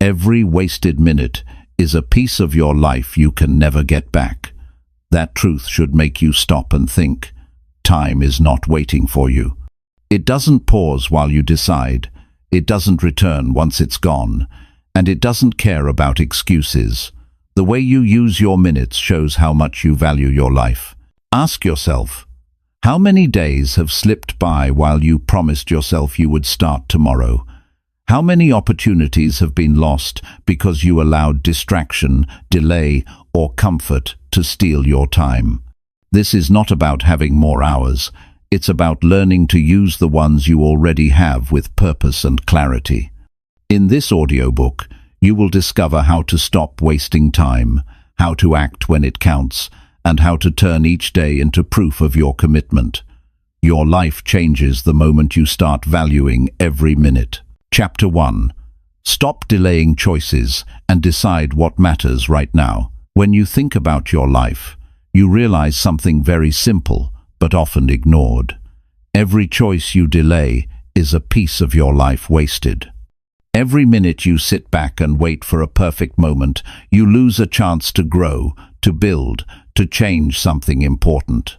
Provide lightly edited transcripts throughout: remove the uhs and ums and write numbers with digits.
Every wasted minute is a piece of your life you can never get back. That truth should make you stop and think. Time is not waiting for you. It doesn't pause while you decide. It doesn't return once it's gone. And it doesn't care about excuses. The way you use your minutes shows how much you value your life. Ask yourself, how many days have slipped by while you promised yourself you would start tomorrow? How many opportunities have been lost because you allowed distraction, delay, or comfort to steal your time? This is not about having more hours. It's about learning to use the ones you already have with purpose and clarity. In this audiobook, you will discover how to stop wasting time, how to act when it counts, and how to turn each day into proof of your commitment. Your life changes the moment you start valuing every minute. Chapter 1. Stop delaying choices and decide what matters right now. When you think about your life, you realize something very simple, but often ignored. Every choice you delay is a piece of your life wasted. Every minute you sit back and wait for a perfect moment, you lose a chance to grow, to build, to change something important.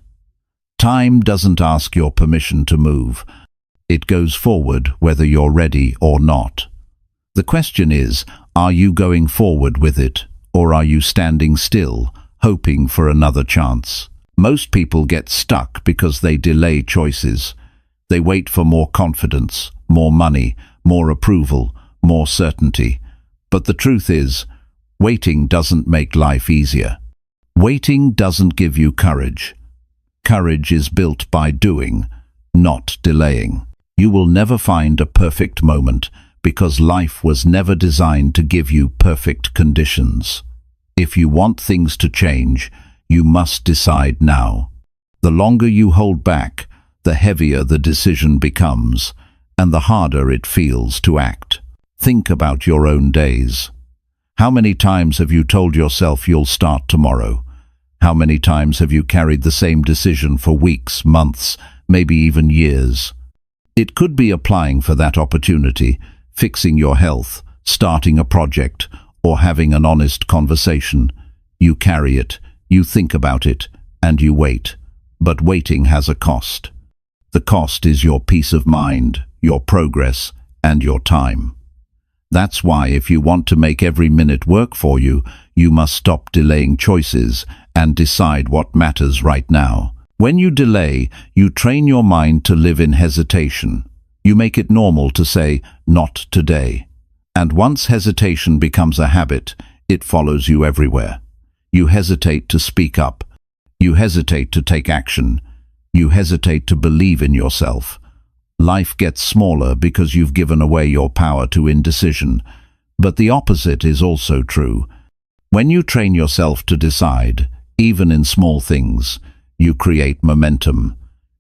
Time doesn't ask your permission to move. It goes forward whether you're ready or not. The question is, are you going forward with it, or are you standing still, hoping for another chance? Most people get stuck because they delay choices. They wait for more confidence, more money, more approval, more certainty. But the truth is, waiting doesn't make life easier. Waiting doesn't give you courage. Courage is built by doing, not delaying. You will never find a perfect moment because life was never designed to give you perfect conditions. If you want things to change, you must decide now. The longer you hold back, the heavier the decision becomes, and the harder it feels to act. Think about your own days. How many times have you told yourself you'll start tomorrow? How many times have you carried the same decision for weeks, months, maybe even years? It could be applying for that opportunity, fixing your health, starting a project, or having an honest conversation. You carry it, you think about it, and you wait. But waiting has a cost. The cost is your peace of mind, your progress, and your time. That's why if you want to make every minute work for you, you must stop delaying choices and decide what matters right now. When you delay, you train your mind to live in hesitation. You make it normal to say, "not today." And once hesitation becomes a habit, it follows you everywhere. You hesitate to speak up. You hesitate to take action. You hesitate to believe in yourself. Life gets smaller because you've given away your power to indecision. But the opposite is also true. When you train yourself to decide, even in small things, you create momentum.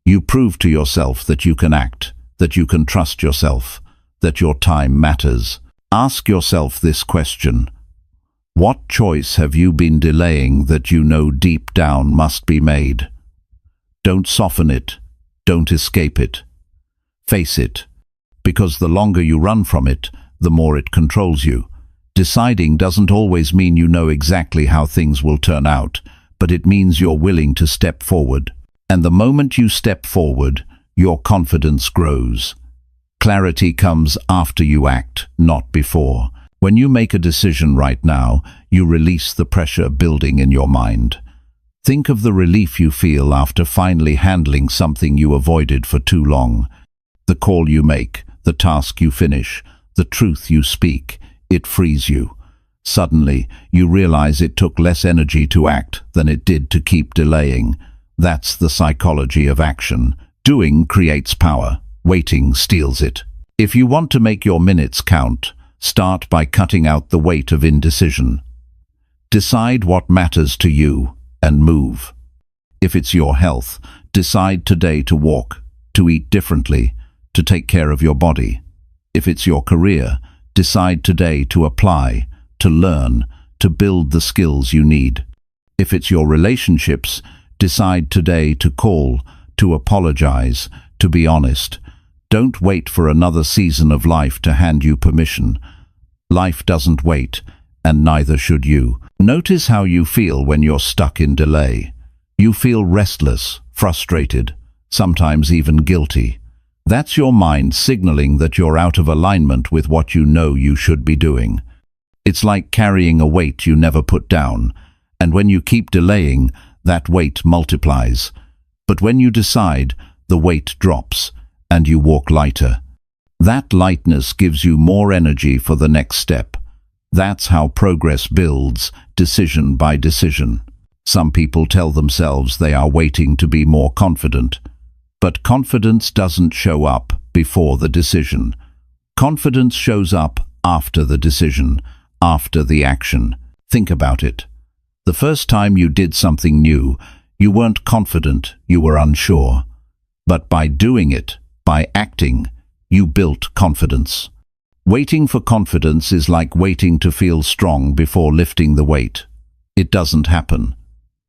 You prove to yourself that you can act, that you can trust yourself, that your time matters. Ask yourself this question. What choice have you been delaying that you know deep down must be made? Don't soften it. Don't escape it. Face it. Because the longer you run from it, the more it controls you. Deciding doesn't always mean you know exactly how things will turn out, but it means you're willing to step forward. And the moment you step forward, your confidence grows. Clarity comes after you act, not before. When you make a decision right now, you release the pressure building in your mind. Think of the relief you feel after finally handling something you avoided for too long. The call you make, the task you finish, the truth you speak, it frees you. Suddenly, you realize it took less energy to act than it did to keep delaying. That's the psychology of action. Doing creates power. Waiting steals it. If you want to make your minutes count, start by cutting out the weight of indecision. Decide what matters to you and move. If it's your health, decide today to walk, to eat differently, to take care of your body. If it's your career, decide today to apply, to learn, to build the skills you need. If it's your relationships, decide today to call, to apologize, to be honest. Don't wait for another season of life to hand you permission. Life doesn't wait, and neither should you. Notice how you feel when you're stuck in delay. You feel restless, frustrated, sometimes even guilty. That's your mind signaling that you're out of alignment with what you know you should be doing. It's like carrying a weight you never put down, and when you keep delaying, that weight multiplies. But when you decide, the weight drops, and you walk lighter. That lightness gives you more energy for the next step. That's how progress builds, decision by decision. Some people tell themselves they are waiting to be more confident. But confidence doesn't show up before the decision. Confidence shows up after the decision, after the action. Think about it. The first time you did something new, you weren't confident, you were unsure. But by doing it, by acting, you built confidence. Waiting for confidence is like waiting to feel strong before lifting the weight. It doesn't happen.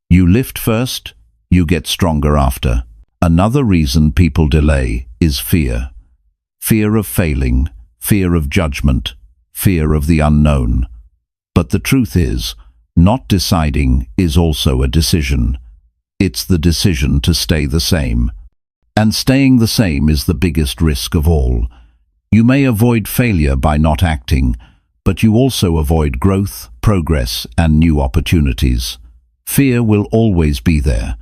You lift first, you get stronger after. Another reason people delay is fear. Fear of failing, fear of judgment, fear of the unknown. But the truth is, not deciding is also a decision. It's the decision to stay the same. And staying the same is the biggest risk of all. You may avoid failure by not acting, but you also avoid growth, progress, and new opportunities. Fear will always be there.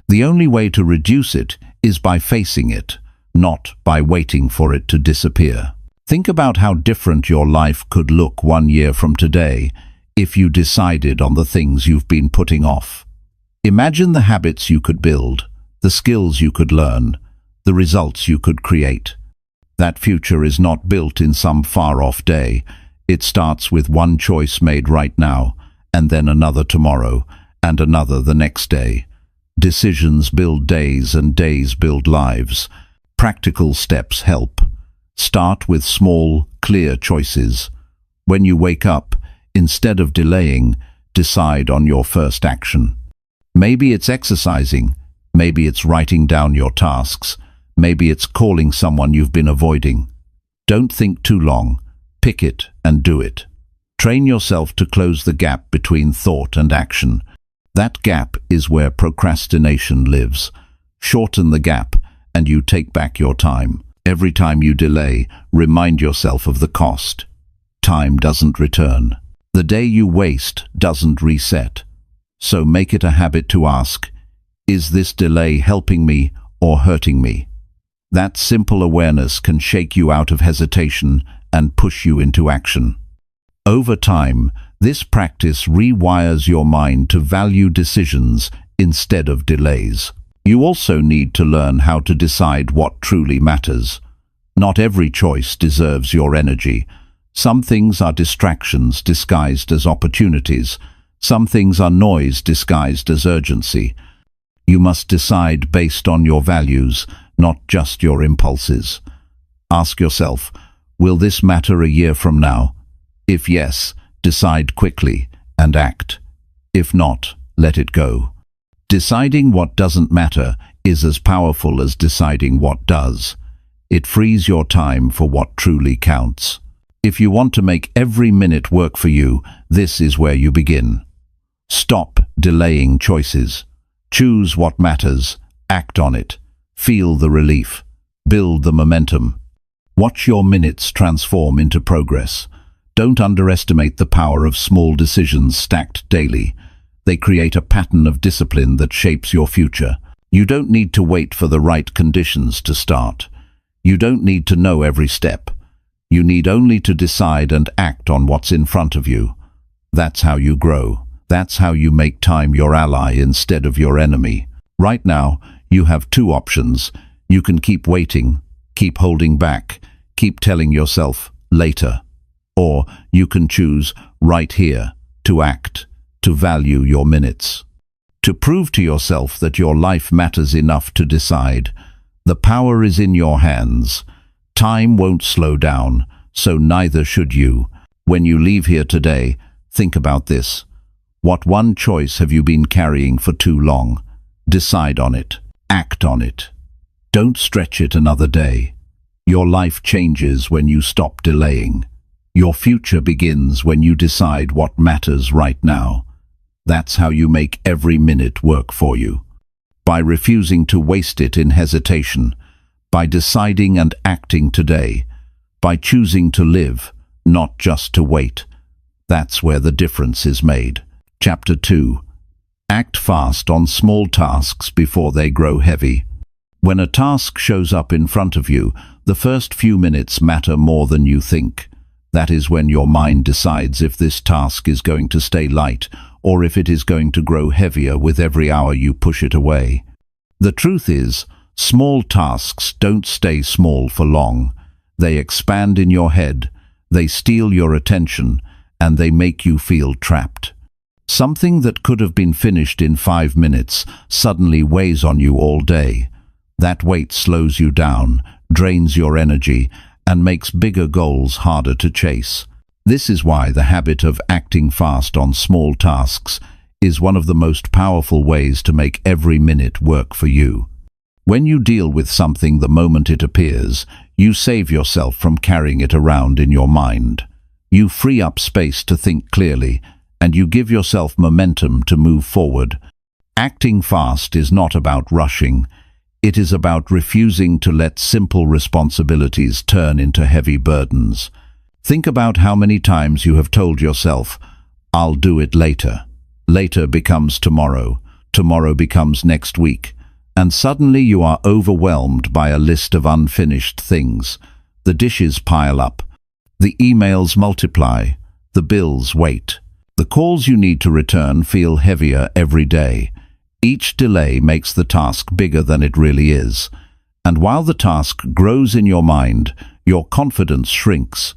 The only way to reduce it is by facing it, not by waiting for it to disappear. Think about how different your life could look 1 year from today if you decided on the things you've been putting off. Imagine the habits you could build, the skills you could learn, the results you could create. That future is not built in some far-off day. It starts with one choice made right now, and then another tomorrow, and another the next day. Decisions build days, and days build lives. Practical steps help. Start with small, clear choices. When you wake up, instead of delaying, decide on your first action. Maybe it's exercising. Maybe it's writing down your tasks. Maybe it's calling someone you've been avoiding. Don't think too long. Pick it and do it. Train yourself to close the gap between thought and action. That gap is where procrastination lives. Shorten the gap, and you take back your time. Every time you delay, remind yourself of the cost. Time doesn't return. The day you waste doesn't reset. So make it a habit to ask, is this delay helping me or hurting me? That simple awareness can shake you out of hesitation and push you into action. Over time, this practice rewires your mind to value decisions instead of delays. You also need to learn how to decide what truly matters. Not every choice deserves your energy. Some things are distractions disguised as opportunities. Some things are noise disguised as urgency. You must decide based on your values, not just your impulses. Ask yourself, will this matter a year from now? If yes, decide quickly and act. If not, let it go. Deciding what doesn't matter is as powerful as deciding what does. It frees your time for what truly counts. If you want to make every minute work for you, this is where you begin. Stop delaying choices. Choose what matters. Act on it. Feel the relief. Build the momentum. Watch your minutes transform into progress. Don't underestimate the power of small decisions stacked daily. They create a pattern of discipline that shapes your future. You don't need to wait for the right conditions to start. You don't need to know every step. You need only to decide and act on what's in front of you. That's how you grow. That's how you make time your ally instead of your enemy. Right now, you have two options. You can keep waiting, keep holding back, keep telling yourself, later. Or you can choose right here, to act, to value your minutes. To prove to yourself that your life matters enough to decide. The power is in your hands. Time won't slow down, so neither should you. When you leave here today, think about this. What one choice have you been carrying for too long? Decide on it. Act on it. Don't stretch it another day. Your life changes when you stop delaying. Your future begins when you decide what matters right now. That's how you make every minute work for you. By refusing to waste it in hesitation, by deciding and acting today, by choosing to live, not just to wait. That's where the difference is made. Chapter 2. Act fast on small tasks before they grow heavy. When a task shows up in front of you, the first few minutes matter more than you think. That is when your mind decides if this task is going to stay light or if it is going to grow heavier with every hour you push it away. The truth is, small tasks don't stay small for long. They expand in your head, they steal your attention, and they make you feel trapped. Something that could have been finished in 5 minutes suddenly weighs on you all day. That weight slows you down, drains your energy, and makes bigger goals harder to chase. This is why the habit of acting fast on small tasks is one of the most powerful ways to make every minute work for you. When you deal with something the moment it appears, you save yourself from carrying it around in your mind. You free up space to think clearly, and you give yourself momentum to move forward. Acting fast is not about rushing. It is about refusing to let simple responsibilities turn into heavy burdens. Think about how many times you have told yourself, "I'll do it later." Later becomes tomorrow. Tomorrow becomes next week. And suddenly you are overwhelmed by a list of unfinished things. The dishes pile up. The emails multiply. The bills wait. The calls you need to return feel heavier every day. Each delay makes the task bigger than it really is. And while the task grows in your mind, your confidence shrinks.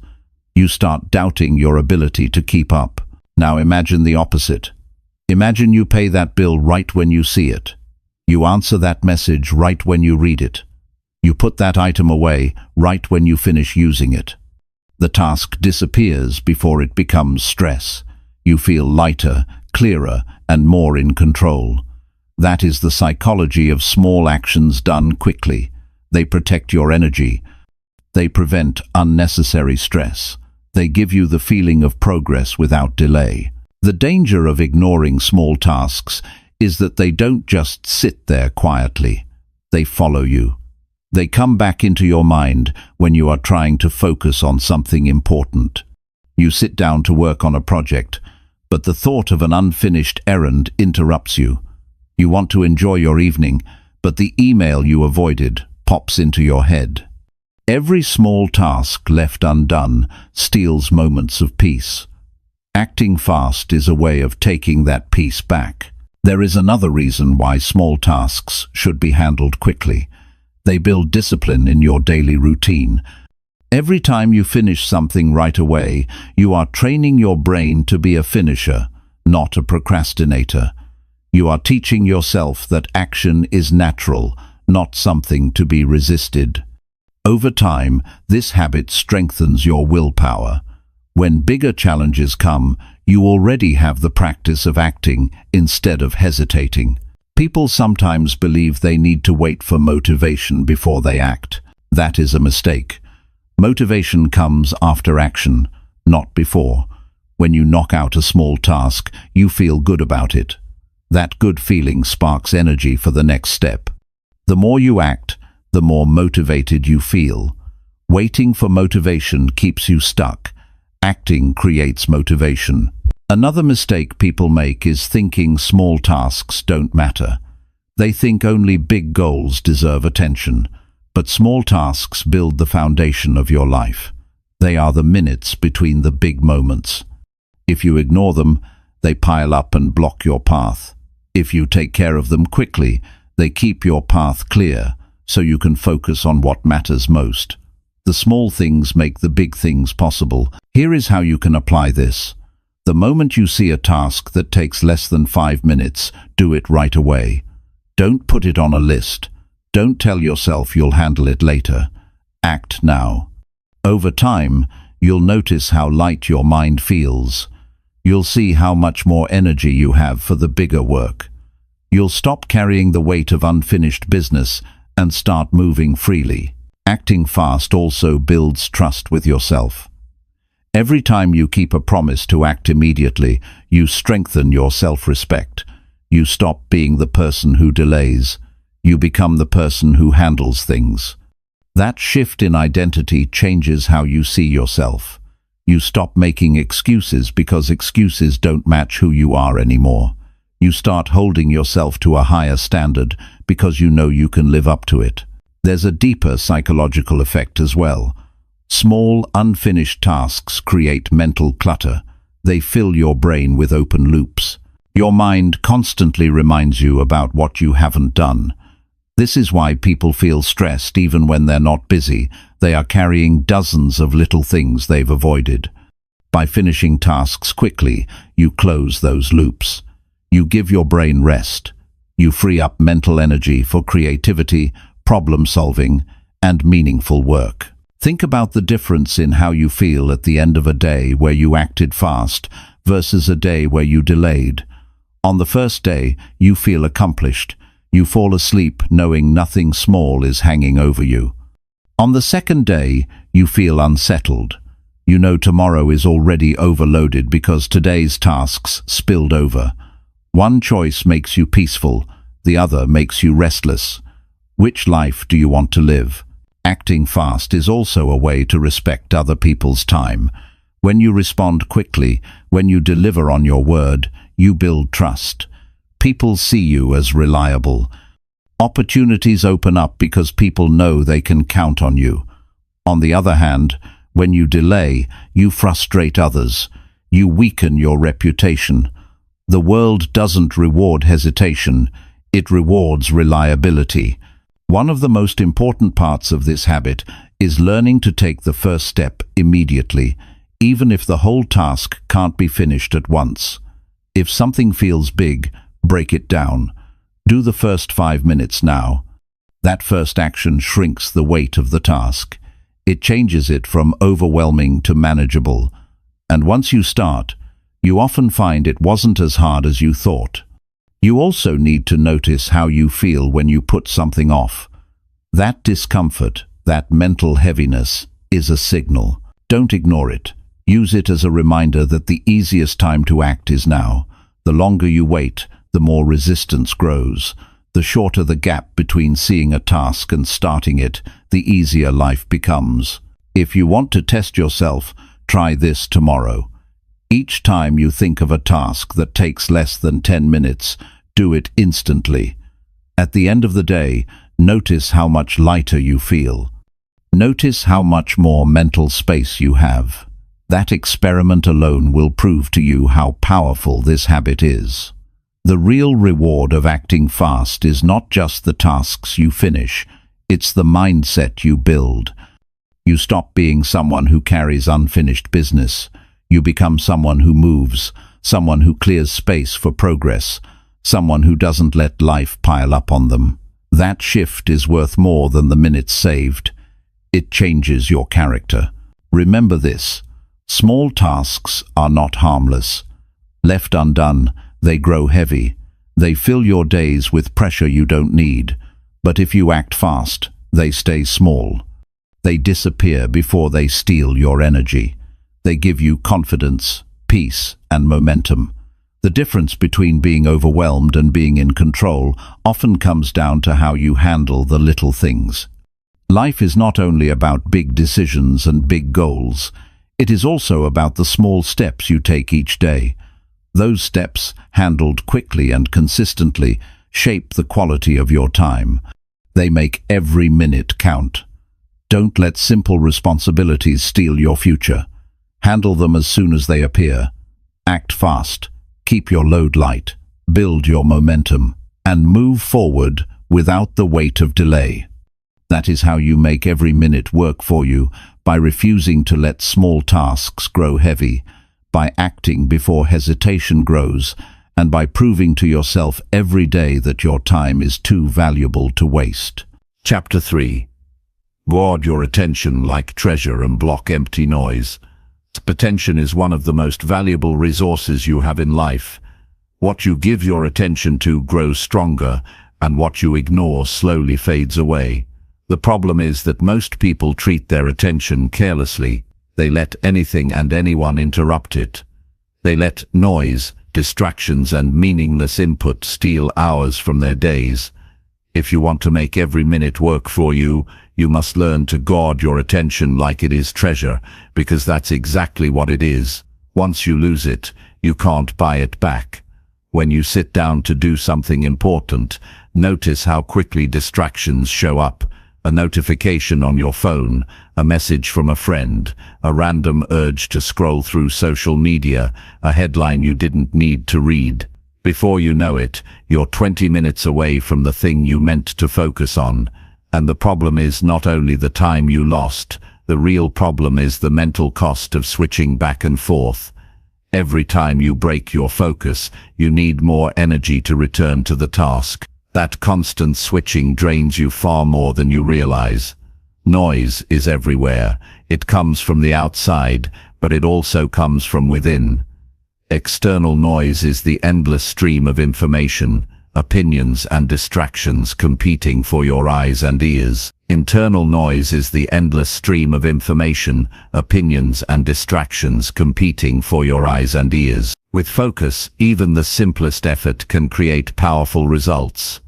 You start doubting your ability to keep up. Now imagine the opposite. Imagine you pay that bill right when you see it. You answer that message right when you read it. You put that item away right when you finish using it. The task disappears before it becomes stress. You feel lighter, clearer, and more in control. That is the psychology of small actions done quickly. They protect your energy. They prevent unnecessary stress. They give you the feeling of progress without delay. The danger of ignoring small tasks is that they don't just sit there quietly. They follow you. They come back into your mind when you are trying to focus on something important. You sit down to work on a project, but the thought of an unfinished errand interrupts you. You want to enjoy your evening, but the email you avoided pops into your head. Every small task left undone steals moments of peace. Acting fast is a way of taking that peace back. There is another reason why small tasks should be handled quickly. They build discipline in your daily routine. Every time you finish something right away, you are training your brain to be a finisher, not a procrastinator. You are teaching yourself that action is natural, not something to be resisted. Over time, this habit strengthens your willpower. When bigger challenges come, you already have the practice of acting instead of hesitating. People sometimes believe they need to wait for motivation before they act. That is a mistake. Motivation comes after action, not before. When you knock out a small task, you feel good about it. That good feeling sparks energy for the next step. The more you act, the more motivated you feel. Waiting for motivation keeps you stuck. Acting creates motivation. Another mistake people make is thinking small tasks don't matter. They think only big goals deserve attention, but small tasks build the foundation of your life. They are the minutes between the big moments. If you ignore them, they pile up and block your path. If you take care of them quickly, they keep your path clear, so you can focus on what matters most. The small things make the big things possible. Here is how you can apply this. The moment you see a task that takes less than 5 minutes, do it right away. Don't put it on a list. Don't tell yourself you'll handle it later. Act now. Over time, you'll notice how light your mind feels. You'll see how much more energy you have for the bigger work. You'll stop carrying the weight of unfinished business and start moving freely. Acting fast also builds trust with yourself. Every time you keep a promise to act immediately, you strengthen your self-respect. You stop being the person who delays. You become the person who handles things. That shift in identity changes how you see yourself. You stop making excuses because excuses don't match who you are anymore. You start holding yourself to a higher standard because you know you can live up to it. There's a deeper psychological effect as well. Small, unfinished tasks create mental clutter. They fill your brain with open loops. Your mind constantly reminds you about what you haven't done. This is why people feel stressed even when they're not busy. They are carrying dozens of little things they've avoided. By finishing tasks quickly, you close those loops. You give your brain rest. You free up mental energy for creativity, problem-solving, and meaningful work. Think about the difference in how you feel at the end of a day where you acted fast versus a day where you delayed. On the first day, you feel accomplished. You fall asleep knowing nothing small is hanging over you. On the second day, you feel unsettled. You know tomorrow is already overloaded because today's tasks spilled over. One choice makes you peaceful, the other makes you restless. Which life do you want to live? Acting fast is also a way to respect other people's time. When you respond quickly, when you deliver on your word, you build trust. People see you as reliable. Opportunities open up because people know they can count on you. On the other hand, when you delay, you frustrate others. You weaken your reputation. The world doesn't reward hesitation, it rewards reliability. One of the most important parts of this habit is learning to take the first step immediately, even if the whole task can't be finished at once. If something feels big, break it down. Do the first 5 minutes now. That first action shrinks the weight of the task. It changes it from overwhelming to manageable. And once you start, you often find it wasn't as hard as you thought. You also need to notice how you feel when you put something off. That discomfort, that mental heaviness, is a signal. Don't ignore it. Use it as a reminder that the easiest time to act is now. The longer you wait, the more resistance grows. The shorter the gap between seeing a task and starting it, the easier life becomes. If you want to test yourself, try this tomorrow. Each time you think of a task that takes less than 10 minutes, do it instantly. At the end of the day, notice how much lighter you feel. Notice how much more mental space you have. That experiment alone will prove to you how powerful this habit is. The real reward of acting fast is not just the tasks you finish, it's the mindset you build. You stop being someone who carries unfinished business. You become someone who moves, someone who clears space for progress, someone who doesn't let life pile up on them. That shift is worth more than the minutes saved. It changes your character. Remember this: small tasks are not harmless. Left undone, they grow heavy. They fill your days with pressure you don't need. But if you act fast, they stay small. They disappear before they steal your energy. They give you confidence, peace, and momentum. The difference between being overwhelmed and being in control often comes down to how you handle the little things. Life is not only about big decisions and big goals. It is also about the small steps you take each day. Those steps, handled quickly and consistently, shape the quality of your time. They make every minute count. Don't let simple responsibilities steal your future. Handle them as soon as they appear. Act fast. Keep your load light. Build your momentum. And move forward without the weight of delay. That is how you make every minute work for you, by refusing to let small tasks grow heavy, by acting before hesitation grows, and by proving to yourself every day that your time is too valuable to waste. Chapter 3. Guard your attention like treasure and block empty noise. Attention is one of the most valuable resources you have in life. What you give your attention to grows stronger, and what you ignore slowly fades away. The problem is that most people treat their attention carelessly. They let anything and anyone interrupt it. They let noise, distractions and meaningless input steal hours from their days. If you want to make every minute work for you, you must learn to guard your attention like it is treasure, because that's exactly what it is. Once you lose it, you can't buy it back. When you sit down to do something important, notice how quickly distractions show up. A notification on your phone, a message from a friend, a random urge to scroll through social media, a headline you didn't need to read. Before you know it, you're 20 minutes away from the thing you meant to focus on. And the problem is not only the time you lost, the real problem is the mental cost of switching back and forth. Every time you break your focus, you need more energy to return to the task. That constant switching drains you far more than you realize. Noise is everywhere. It comes from the outside, but it also comes from within. External noise is the endless stream of information, opinions and distractions competing for your eyes and ears. Internal noise is the endless stream of information, opinions and distractions competing for your eyes and ears. With focus, even the simplest effort can create powerful results.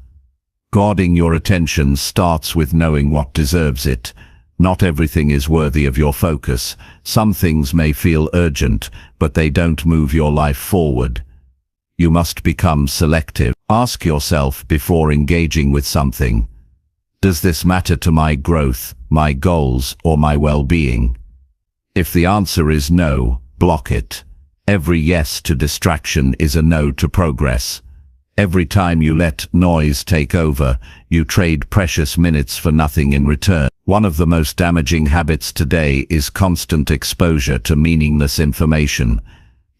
Guarding your attention starts with knowing what deserves it. Not everything is worthy of your focus. Some things may feel urgent, but they don't move your life forward. You must become selective. Ask yourself before engaging with something, does this matter to my growth, my goals, or my well-being? If the answer is no, block it. Every yes to distraction is a no to progress. Every time you let noise take over, you trade precious minutes for nothing in return. One of the most damaging habits today is constant exposure to meaningless information.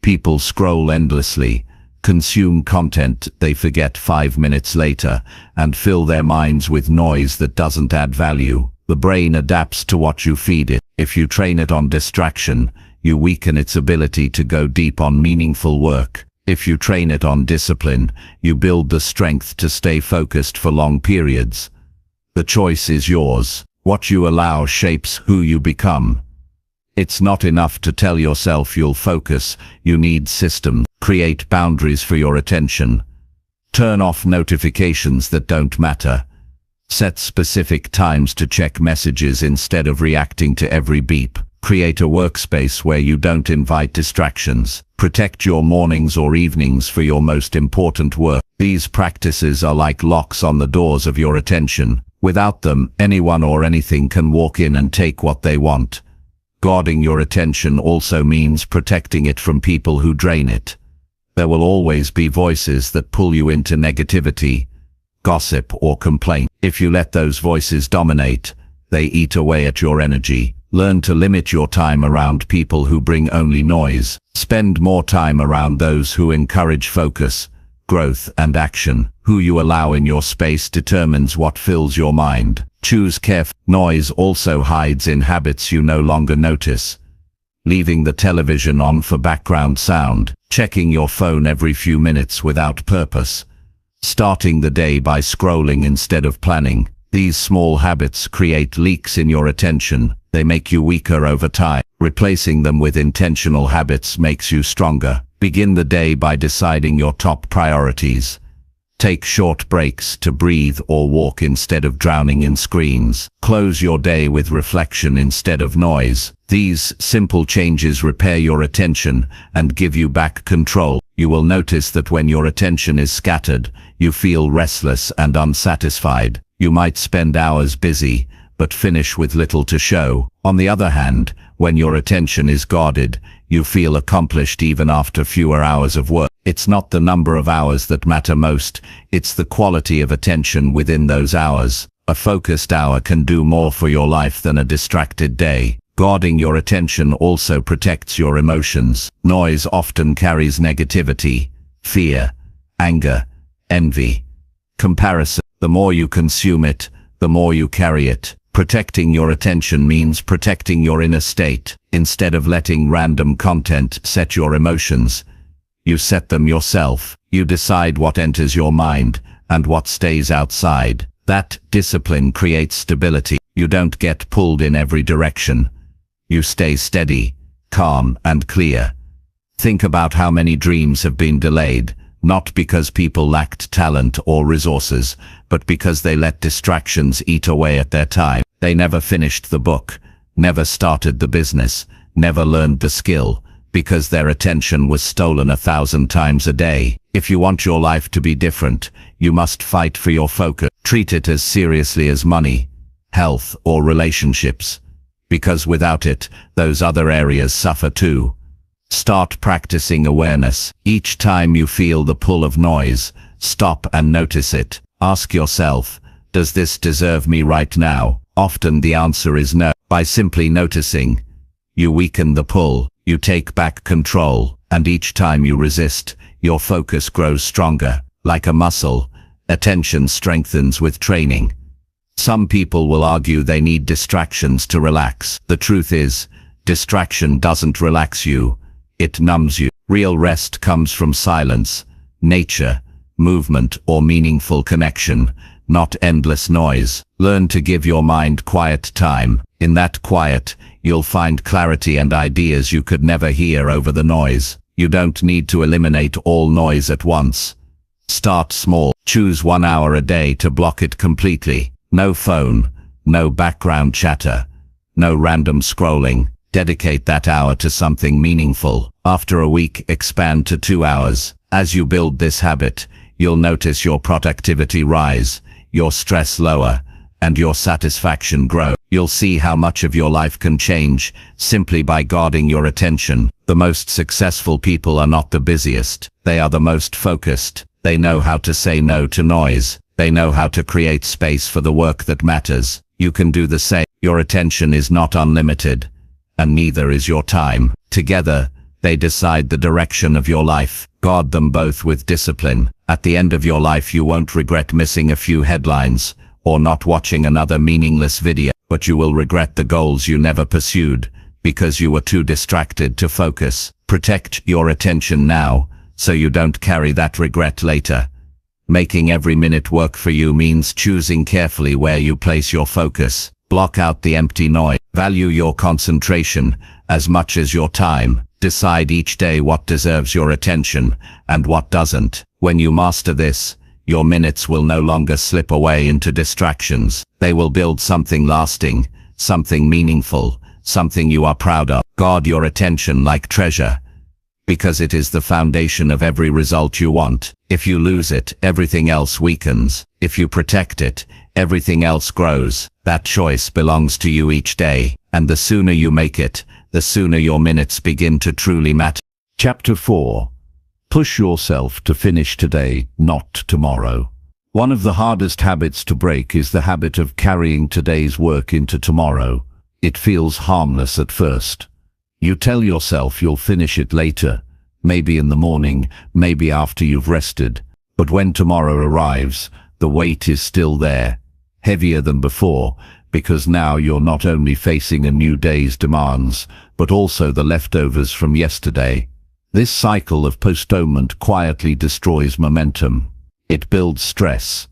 People scroll endlessly, consume content they forget 5 minutes later, and fill their minds with noise that doesn't add value. The brain adapts to what you feed it. If you train it on distraction, you weaken its ability to go deep on meaningful work. If you train it on discipline, you build the strength to stay focused for long periods. The choice is yours. What you allow shapes who you become. It's not enough to tell yourself you'll focus, you need systems. Create boundaries for your attention. Turn off notifications that don't matter. Set specific times to check messages instead of reacting to every beep. Create a workspace where you don't invite distractions. Protect your mornings or evenings for your most important work. These practices are like locks on the doors of your attention. Without them, anyone or anything can walk in and take what they want. Guarding your attention also means protecting it from people who drain it. There will always be voices that pull you into negativity, gossip or complaint. If you let those voices dominate, they eat away at your energy. Learn to limit your time around people who bring only noise. Spend more time around those who encourage focus, growth and action. Who you allow in your space determines what fills your mind. Choose carefully. Noise also hides in habits you no longer notice. Leaving the television on for background sound, checking your phone every few minutes without purpose, starting the day by scrolling instead of planning. These small habits create leaks in your attention. They make you weaker over time. Replacing them with intentional habits makes you stronger. Begin the day by deciding your top priorities. Take short breaks to breathe or walk instead of drowning in screens. Close your day with reflection instead of noise. These simple changes repair your attention and give you back control. You will notice that when your attention is scattered, you feel restless and unsatisfied. You might spend hours busy, but finish with little to show. On the other hand, when your attention is guarded, you feel accomplished even after fewer hours of work. It's not the number of hours that matter most, it's the quality of attention within those hours. A focused hour can do more for your life than a distracted day. Guarding your attention also protects your emotions. Noise often carries negativity, fear, anger, envy, comparison. The more you consume it, the more you carry it. Protecting your attention means protecting your inner state. Instead of letting random content set your emotions, you set them yourself. You decide what enters your mind and what stays outside. That discipline creates stability. You don't get pulled in every direction. You stay steady, calm, and clear. Think about how many dreams have been delayed, not because people lacked talent or resources, but because they let distractions eat away at their time. They never finished the book, never started the business, never learned the skill, because their attention was stolen 1,000 times a day. If you want your life to be different, you must fight for your focus. Treat it as seriously as money, health, or relationships, because without it, those other areas suffer too. Start practicing awareness. Each time you feel the pull of noise, stop and notice it. Ask yourself, does this deserve me right now? Often the answer is no. By simply noticing, you weaken the pull, you take back control, and each time you resist, your focus grows stronger. Like a muscle, attention strengthens with training. Some people will argue they need distractions to relax. The truth is, distraction doesn't relax you, it numbs you. Real rest comes from silence, nature, movement, or meaningful connection, not endless noise. Learn to give your mind quiet time. In that quiet, you'll find clarity and ideas you could never hear over the noise. You don't need to eliminate all noise at once. Start small. Choose 1 hour a day to block it completely. No phone, no background chatter, no random scrolling. Dedicate that hour to something meaningful. After a week, expand to 2 hours. As you build this habit, you'll notice your productivity rise, your stress lower, and your satisfaction grow. You'll see how much of your life can change simply by guarding your attention. The most successful people are not the busiest. They are the most focused. They know how to say no to noise. They know how to create space for the work that matters. You can do the same. Your attention is not unlimited, and neither is your time. Together, they decide the direction of your life. Guard them both with discipline. At the end of your life, you won't regret missing a few headlines or not watching another meaningless video, but you will regret the goals you never pursued because you were too distracted to focus. Protect your attention now so you don't carry that regret later. Making every minute work for you means choosing carefully where you place your focus. Block out the empty noise. Value your concentration as much as your time. Decide each day what deserves your attention and what doesn't. When you master this, your minutes will no longer slip away into distractions. They will build something lasting, something meaningful, something you are proud of. Guard your attention like treasure, because it is the foundation of every result you want. If you lose it, everything else weakens. If you protect it, everything else grows. That choice belongs to you each day, and the sooner you make it, the sooner your minutes begin to truly matter. Chapter 4. Push yourself to finish today, not tomorrow. One of the hardest habits to break is the habit of carrying today's work into tomorrow. It feels harmless at first. You tell yourself you'll finish it later, maybe in the morning, maybe after you've rested. But when tomorrow arrives, the weight is still there, heavier than before, because now you're not only facing a new day's demands, but also the leftovers from yesterday. This cycle of postponement quietly destroys momentum. It builds stress.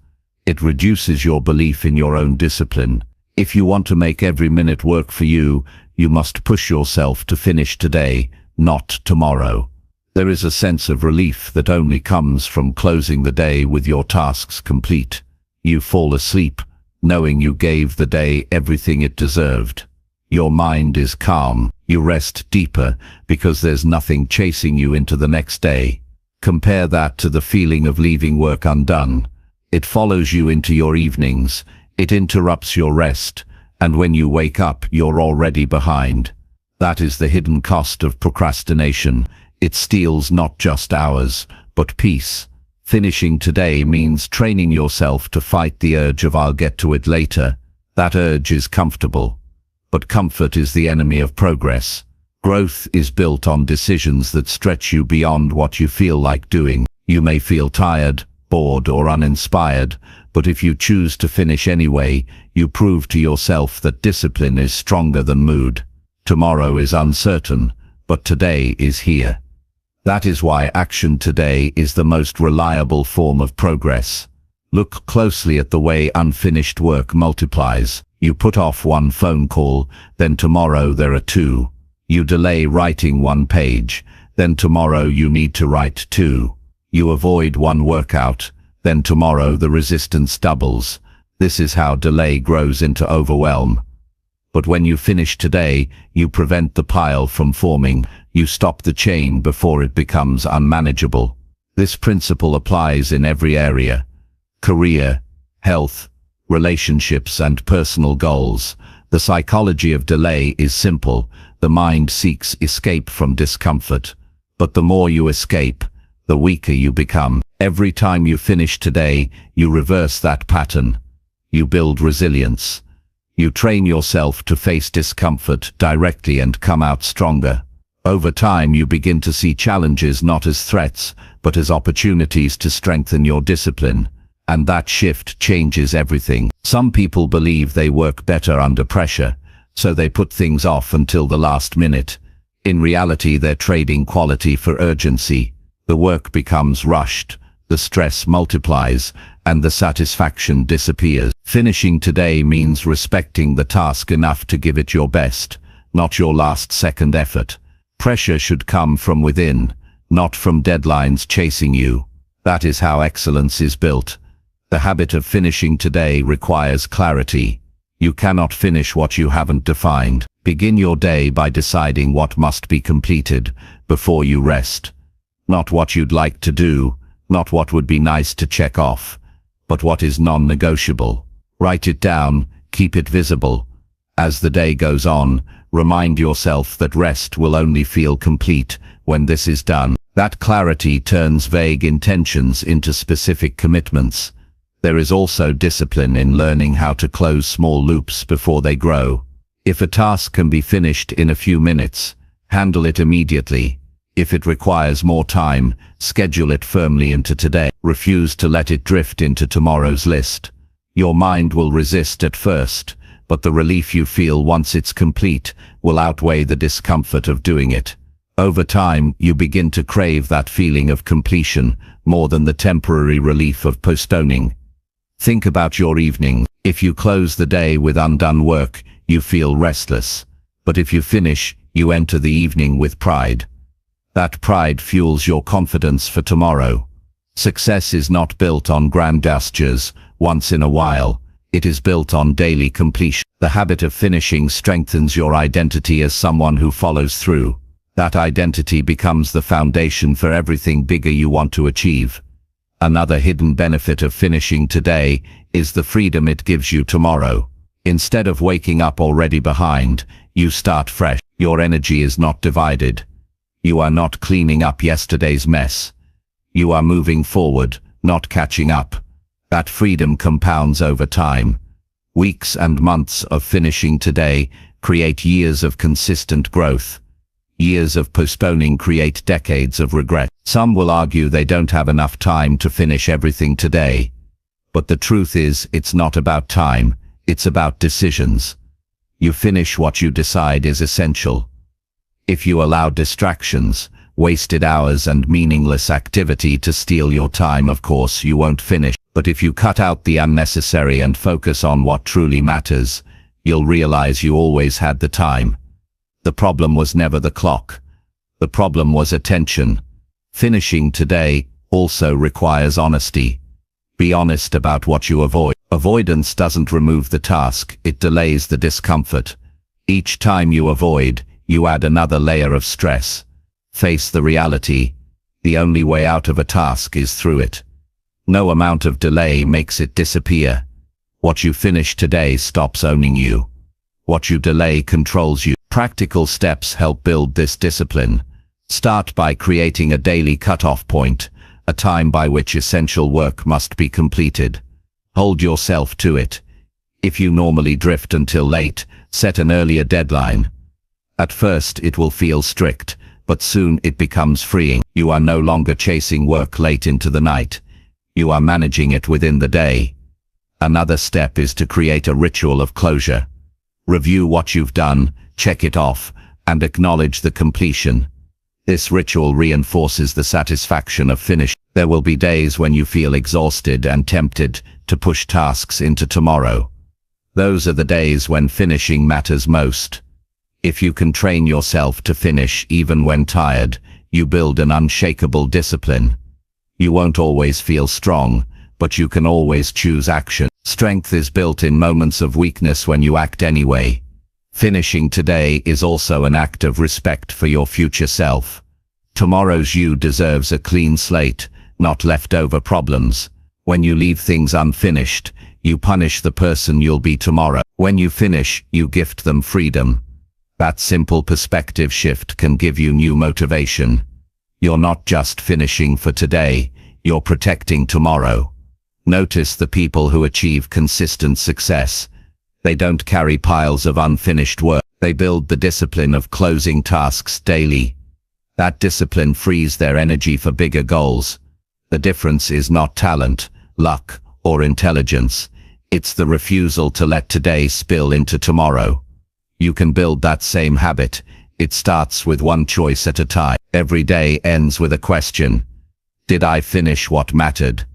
It reduces your belief in your own discipline. If you want to make every minute work for you, you must push yourself to finish today, not tomorrow. There is a sense of relief that only comes from closing the day with your tasks complete. You fall asleep, knowing you gave the day everything it deserved. Your mind is calm. You rest deeper because there's nothing chasing you into the next day. Compare that to the feeling of leaving work undone. It follows you into your evenings. It interrupts your rest. And when you wake up, you're already behind. That is the hidden cost of procrastination. It steals not just hours, but peace. Finishing today means training yourself to fight the urge of "I'll get to it later." That urge is comfortable, but comfort is the enemy of progress. Growth is built on decisions that stretch you beyond what you feel like doing. You may feel tired, bored, or uninspired, but if you choose to finish anyway, you prove to yourself that discipline is stronger than mood. Tomorrow is uncertain, but today is here. That is why action today is the most reliable form of progress. Look closely at the way unfinished work multiplies. You put off one phone call, then tomorrow there are two. You delay writing one page, then tomorrow you need to write two. You avoid one workout, then tomorrow the resistance doubles. This is how delay grows into overwhelm. But when you finish today, you prevent the pile from forming. You stop the chain before it becomes unmanageable. This principle applies in every area: career, health, relationships, and personal goals. The psychology of delay is simple. The mind seeks escape from discomfort. But the more you escape, the weaker you become. Every time you finish today, you reverse that pattern. You build resilience. You train yourself to face discomfort directly and come out stronger. Over time, you begin to see challenges not as threats, but as opportunities to strengthen your discipline. And that shift changes everything. Some people believe they work better under pressure, so they put things off until the last minute. In reality, they're trading quality for urgency. The work becomes rushed, the stress multiplies, and the satisfaction disappears. Finishing today means respecting the task enough to give it your best, not your last-second effort. Pressure should come from within, not from deadlines chasing you. That is how excellence is built. The habit of finishing today requires clarity. You cannot finish what you haven't defined. Begin your day by deciding what must be completed before you rest. Not what you'd like to do, not what would be nice to check off, but what is non-negotiable. Write it down, keep it visible. As the day goes on, remind yourself that rest will only feel complete when this is done. That clarity turns vague intentions into specific commitments. There is also discipline in learning how to close small loops before they grow. If a task can be finished in a few minutes, handle it immediately. If it requires more time, schedule it firmly into today. Refuse to let it drift into tomorrow's list. Your mind will resist at first, but the relief you feel once it's complete will outweigh the discomfort of doing it. Over time, you begin to crave that feeling of completion more than the temporary relief of postponing. Think about your evening. If you close the day with undone work, you feel restless. But if you finish, you enter the evening with pride. That pride fuels your confidence for tomorrow. Success is not built on grand gestures once in a while. It is built on daily completion. The habit of finishing strengthens your identity as someone who follows through. That identity becomes the foundation for everything bigger you want to achieve. Another hidden benefit of finishing today is the freedom it gives you tomorrow. Instead of waking up already behind, you start fresh. Your energy is not divided. You are not cleaning up yesterday's mess. You are moving forward, not catching up. That freedom compounds over time. Weeks and months of finishing today create years of consistent growth. Years of postponing create decades of regret. Some will argue they don't have enough time to finish everything today. But the truth is, it's not about time, it's about decisions. You finish what you decide is essential. If you allow distractions, wasted hours, and meaningless activity to steal your time, of course you won't finish. But if you cut out the unnecessary and focus on what truly matters, you'll realize you always had the time. The problem was never the clock. The problem was attention. Finishing today also requires honesty. Be honest about what you avoid. Avoidance doesn't remove the task, it delays the discomfort. Each time you avoid, you add another layer of stress. Face the reality. The only way out of a task is through it. No amount of delay makes it disappear. What you finish today stops owning you. What you delay controls you. Practical steps help build this discipline. Start by creating a daily cutoff point, a time by which essential work must be completed. Hold yourself to it. If you normally drift until late, set an earlier deadline. At first it will feel strict, but soon it becomes freeing. You are no longer chasing work late into the night. You are managing it within the day. Another step is to create a ritual of closure. Review what you've done, check it off, and acknowledge the completion. This ritual reinforces the satisfaction of finish. There will be days when you feel exhausted and tempted to push tasks into tomorrow. Those are the days when finishing matters most. If you can train yourself to finish even when tired, you build an unshakable discipline. You won't always feel strong, but you can always choose action. Strength is built in moments of weakness when you act anyway. Finishing today is also an act of respect for your future self. Tomorrow's you deserves a clean slate, not leftover problems. When you leave things unfinished, you punish the person you'll be tomorrow. When you finish, you gift them freedom. That simple perspective shift can give you new motivation. You're not just finishing for today, you're protecting tomorrow. Notice the people who achieve consistent success. They don't carry piles of unfinished work. They build the discipline of closing tasks daily. That discipline frees their energy for bigger goals. The difference is not talent, luck, or intelligence. It's the refusal to let today spill into tomorrow. You can build that same habit. It starts with one choice at a time. Every day ends with a question. Did I finish what mattered?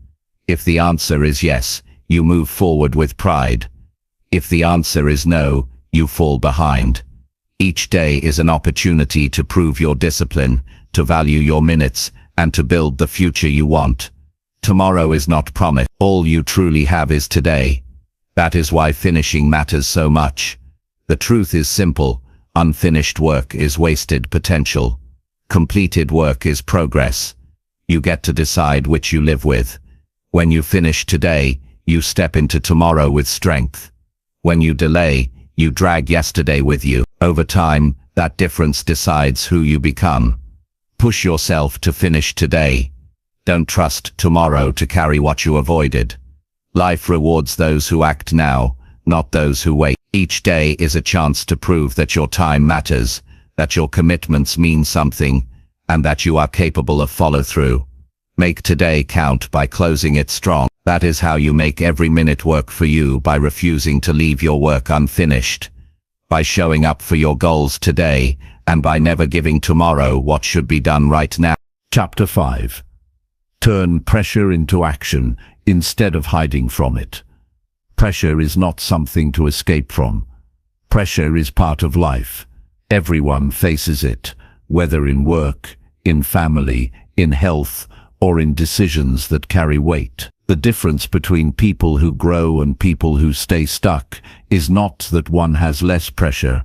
If the answer is yes, you move forward with pride. If the answer is no, you fall behind. Each day is an opportunity to prove your discipline, to value your minutes, and to build the future you want. Tomorrow is not promised. All you truly have is today. That is why finishing matters so much. The truth is simple. Unfinished work is wasted potential. Completed work is progress. You get to decide which you live with. When you finish today, you step into tomorrow with strength. When you delay, you drag yesterday with you. Over time, that difference decides who you become. Push yourself to finish today. Don't trust tomorrow to carry what you avoided. Life rewards those who act now, not those who wait. Each day is a chance to prove that your time matters, that your commitments mean something, and that you are capable of follow-through. Make today count by closing it strong. That is how you make every minute work for you, by refusing to leave your work unfinished, by showing up for your goals today, and by never giving tomorrow what should be done right now. Chapter 5. Turn pressure into action instead of hiding from it. Pressure is not something to escape from. Pressure is part of life. Everyone faces it, whether in work, in family, in health, or in decisions that carry weight. The difference between people who grow and people who stay stuck is not that one has less pressure.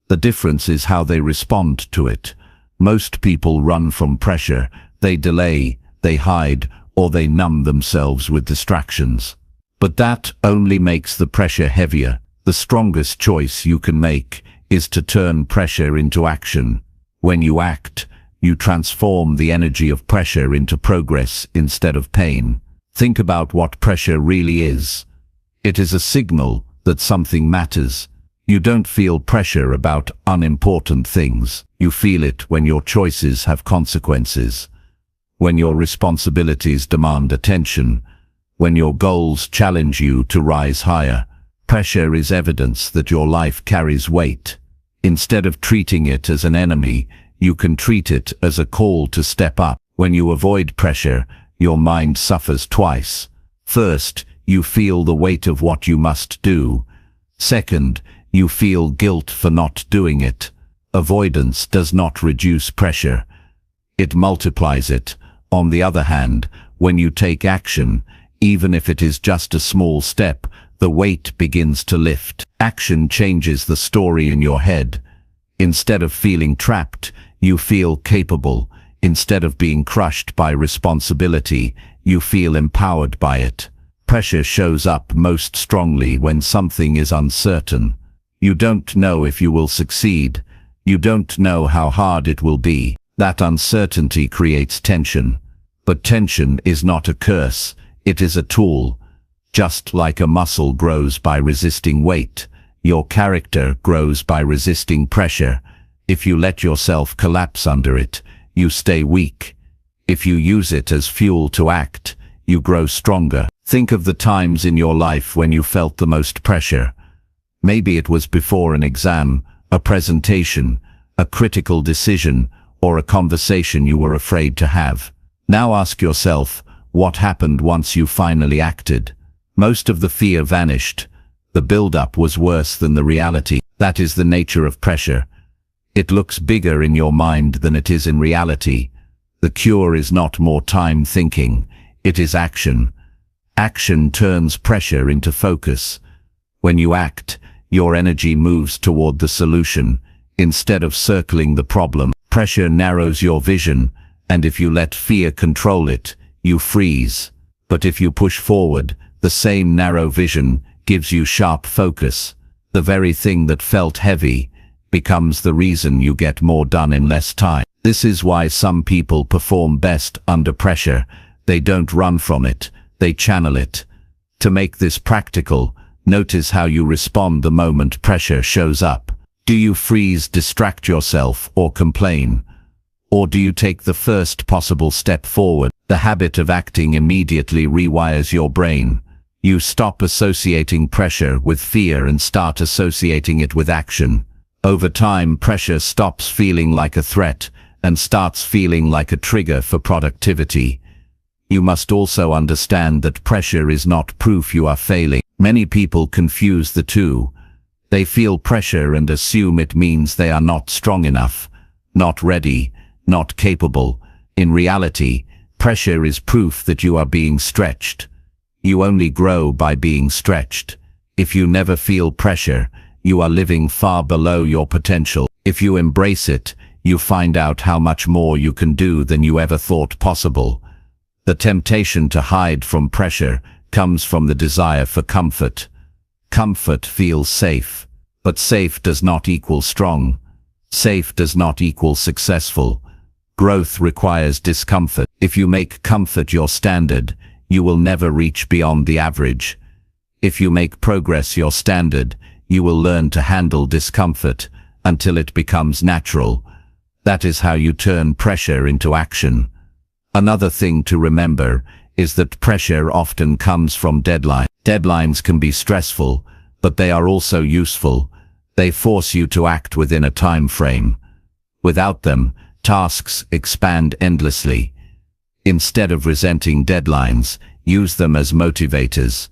The difference is how they respond to it. Most people run from pressure. They delay, they hide, or they numb themselves with distractions. But that only makes the pressure heavier. The strongest choice you can make is to turn pressure into action. When you act, you transform the energy of pressure into progress instead of pain. Think about what pressure really is. It is a signal that something matters. You don't feel pressure about unimportant things. You feel it when your choices have consequences, when your responsibilities demand attention, when your goals challenge you to rise higher. Pressure is evidence that your life carries weight. Instead of treating it as an enemy, you can treat it as a call to step up. When you avoid pressure, your mind suffers twice. First, you feel the weight of what you must do. Second, you feel guilt for not doing it. Avoidance does not reduce pressure. It multiplies it. On the other hand, when you take action, even if it is just a small step, the weight begins to lift. Action changes the story in your head. Instead of feeling trapped, you feel capable. Instead of being crushed by responsibility, you feel empowered by it. Pressure shows up most strongly when something is uncertain. You don't know if you will succeed. You don't know how hard it will be. That uncertainty creates tension. But tension is not a curse. It is a tool. Just like a muscle grows by resisting weight, your character grows by resisting pressure. If you let yourself collapse under it, you stay weak. If you use it as fuel to act, you grow stronger. Think of the times in your life when you felt the most pressure. Maybe it was before an exam, a presentation, a critical decision, or a conversation you were afraid to have. Now ask yourself, what happened once you finally acted? Most of the fear vanished. The build-up was worse than the reality. That is the nature of pressure. It looks bigger in your mind than it is in reality. The cure is not more time thinking, it is action. Action turns pressure into focus. When you act, your energy moves toward the solution, instead of circling the problem. Pressure narrows your vision, and if you let fear control it, you freeze. But if you push forward, the same narrow vision gives you sharp focus. The very thing that felt heavy becomes the reason you get more done in less time. This is why some people perform best under pressure. They don't run from it, they channel it. To make this practical, notice how you respond the moment pressure shows up. Do you freeze, distract yourself, or complain? Or do you take the first possible step forward? The habit of acting immediately rewires your brain. You stop associating pressure with fear and start associating it with action. Over time, pressure stops feeling like a threat and starts feeling like a trigger for productivity. You must also understand that pressure is not proof you are failing. Many people confuse the two. They feel pressure and assume it means they are not strong enough, not ready, not capable. In reality, pressure is proof that you are being stretched. You only grow by being stretched. If you never feel pressure, you are living far below your potential. If you embrace it, you find out how much more you can do than you ever thought possible. The temptation to hide from pressure comes from the desire for comfort. Comfort feels safe, but safe does not equal strong. Safe does not equal successful. Growth requires discomfort. If you make comfort your standard, you will never reach beyond the average. If you make progress your standard, you will learn to handle discomfort until it becomes natural. That is how you turn pressure into action. Another thing to remember is that pressure often comes from deadlines. Deadlines can be stressful, but they are also useful. They force you to act within a time frame. Without them, tasks expand endlessly. Instead of resenting deadlines, use them as motivators.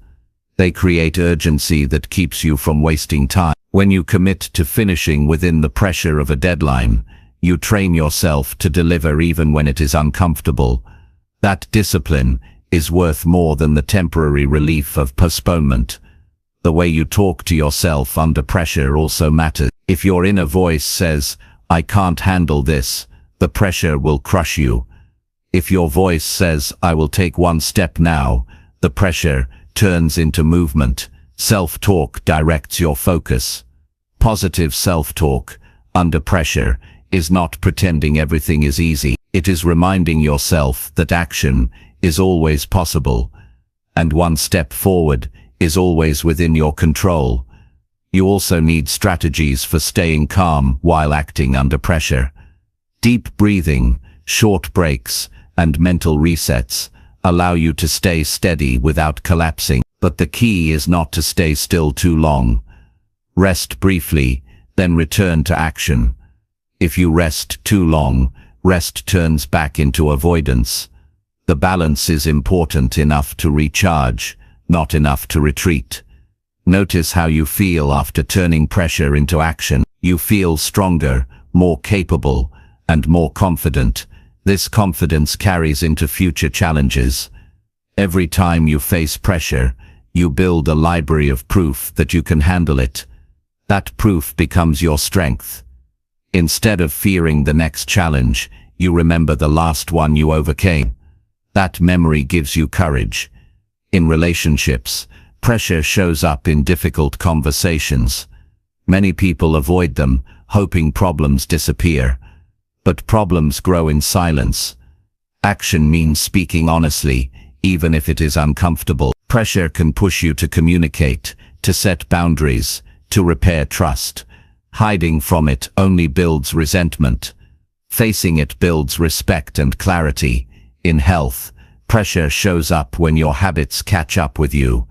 They create urgency that keeps you from wasting time. When you commit to finishing within the pressure of a deadline, you train yourself to deliver even when it is uncomfortable. That discipline is worth more than the temporary relief of postponement. The way you talk to yourself under pressure also matters. If your inner voice says, "I can't handle this," the pressure will crush you. If your voice says, "I will take one step now," the pressure turns into movement. Self-talk directs your focus. Positive self-talk, under pressure, is not pretending everything is easy. It is reminding yourself that action is always possible, and one step forward is always within your control. You also need strategies for staying calm while acting under pressure. Deep breathing, short breaks, and mental resets allow you to stay steady without collapsing. But the key is not to stay still too long. Rest briefly, then return to action. If you rest too long, rest turns back into avoidance. The balance is important enough to recharge, not enough to retreat. Notice how you feel after turning pressure into action. You feel stronger, more capable, and more confident. This confidence carries into future challenges. Every time you face pressure, you build a library of proof that you can handle it. That proof becomes your strength. Instead of fearing the next challenge, you remember the last one you overcame. That memory gives you courage. In relationships, pressure shows up in difficult conversations. Many people avoid them, hoping problems disappear. But problems grow in silence. Action means speaking honestly, even if it is uncomfortable. Pressure can push you to communicate, to set boundaries, to repair trust. Hiding from it only builds resentment. Facing it builds respect and clarity. In health, pressure shows up when your habits catch up with you.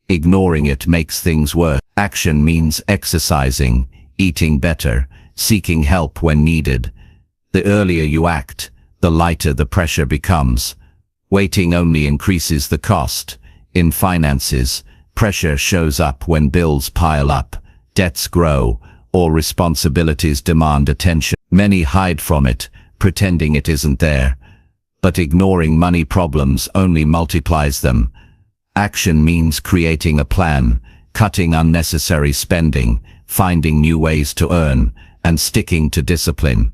Ignoring it makes things worse. Action means exercising, eating better, seeking help when needed. The earlier you act, the lighter the pressure becomes. Waiting only increases the cost. In finances, Pressure shows up when bills pile up, debts grow, or responsibilities demand attention. Many hide from it, pretending it isn't there. But ignoring money problems only multiplies them. Action means creating a plan, cutting unnecessary spending, finding new ways to earn, and sticking to discipline.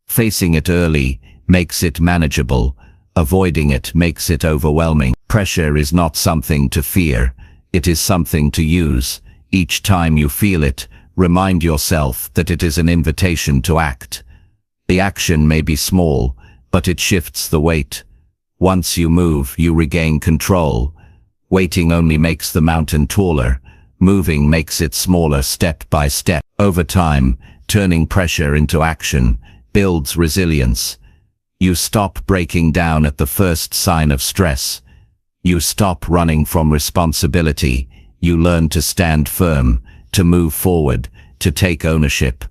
Facing it early makes it manageable. Avoiding it makes it overwhelming. Pressure is not something to fear. It is something to use. Each time you feel it, remind yourself that it is an invitation to act. The action may be small, but it shifts the weight. Once you move, you regain control. Waiting only makes the mountain taller. Moving makes it smaller step by step. Over time, turning pressure into action builds resilience. You stop breaking down at the first sign of stress. You stop running from responsibility. You learn to stand firm, to move forward, to take ownership.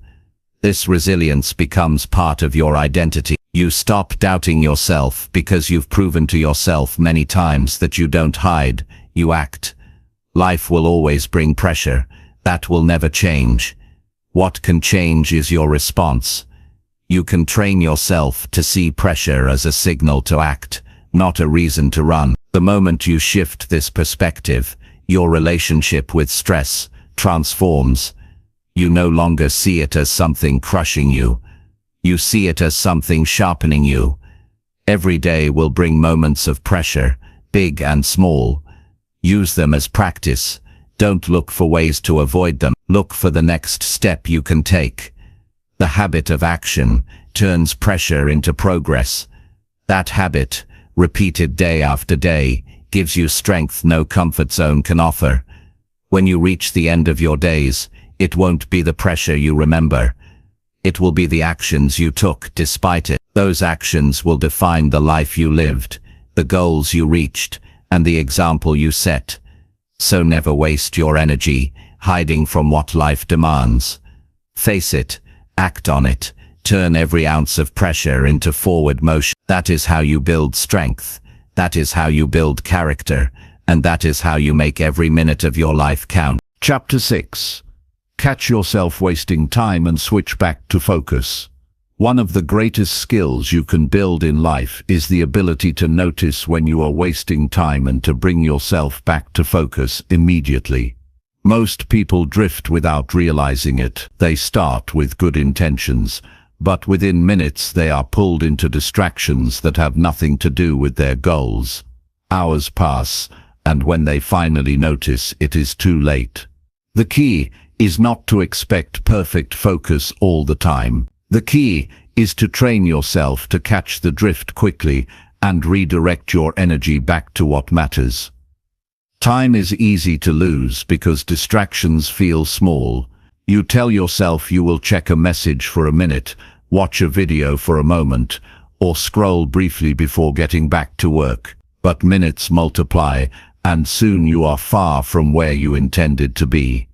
This resilience becomes part of your identity. You stop doubting yourself because you've proven to yourself many times that you don't hide, you act. Life will always bring pressure. That will never change. What can change is your response. You can train yourself to see pressure as a signal to act, not a reason to run. The moment you shift this perspective, your relationship with stress transforms. You no longer see it as something crushing you. You see it as something sharpening you. Every day will bring moments of pressure, big and small. Use them as practice. Don't look for ways to avoid them. Look for the next step you can take. The habit of action turns pressure into progress. That habit, repeated day after day, gives you strength no comfort zone can offer. When you reach the end of your days, it won't be the pressure you remember. It will be the actions you took despite it. Those actions will define the life you lived, the goals you reached, and the example you set. So never waste your energy hiding from what life demands. Face it, act on it, turn every ounce of pressure into forward motion. That is how you build strength. That is how you build character. And that is how you make every minute of your life count. Chapter 6. Catch yourself wasting time and switch back to focus. One of the greatest skills you can build in life is the ability to notice when you are wasting time and to bring yourself back to focus immediately. Most people drift without realizing it. They start with good intentions, but within minutes they are pulled into distractions that have nothing to do with their goals. Hours pass, and when they finally notice, it is too late. The key is not to expect perfect focus all the time. The key is to train yourself to catch the drift quickly and redirect your energy back to what matters. Time is easy to lose because distractions feel small. You tell yourself you will check a message for a minute, watch a video for a moment, or scroll briefly before getting back to work. But minutes multiply, and soon you are far from where you intended to be.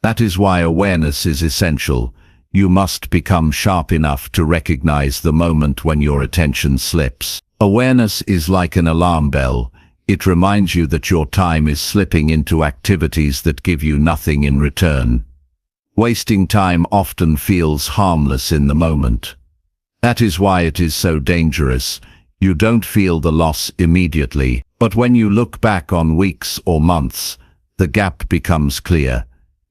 That is why awareness is essential. You must become sharp enough to recognize the moment when your attention slips. Awareness is like an alarm bell. It reminds you that your time is slipping into activities that give you nothing in return. Wasting time often feels harmless in the moment. That is why it is so dangerous. You don't feel the loss immediately, but when you look back on weeks or months, the gap becomes clear.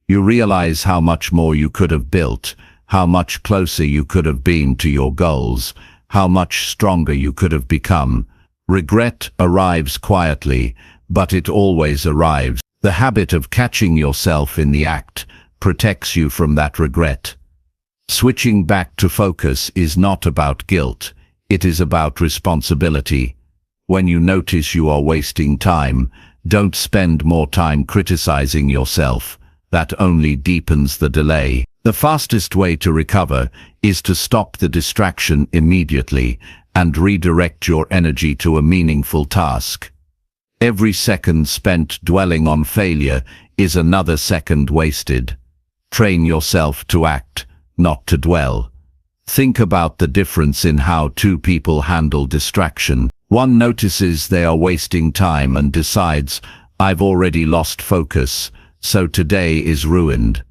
You realize how much more you could have built, how much closer you could have been to your goals, how much stronger you could have become. Regret arrives quietly, but it always arrives. The habit of catching yourself in the act protects you from that regret. Switching back to focus is not about guilt. It is about responsibility. When you notice you are wasting time, don't spend more time criticizing yourself. That only deepens the delay. The fastest way to recover is to stop the distraction immediately and redirect your energy to a meaningful task. Every second spent dwelling on failure is another second wasted. Train yourself to act, not to dwell. Think about the difference in how two people handle distraction. One notices they are wasting time and decides, "I've already lost focus, so today is ruined."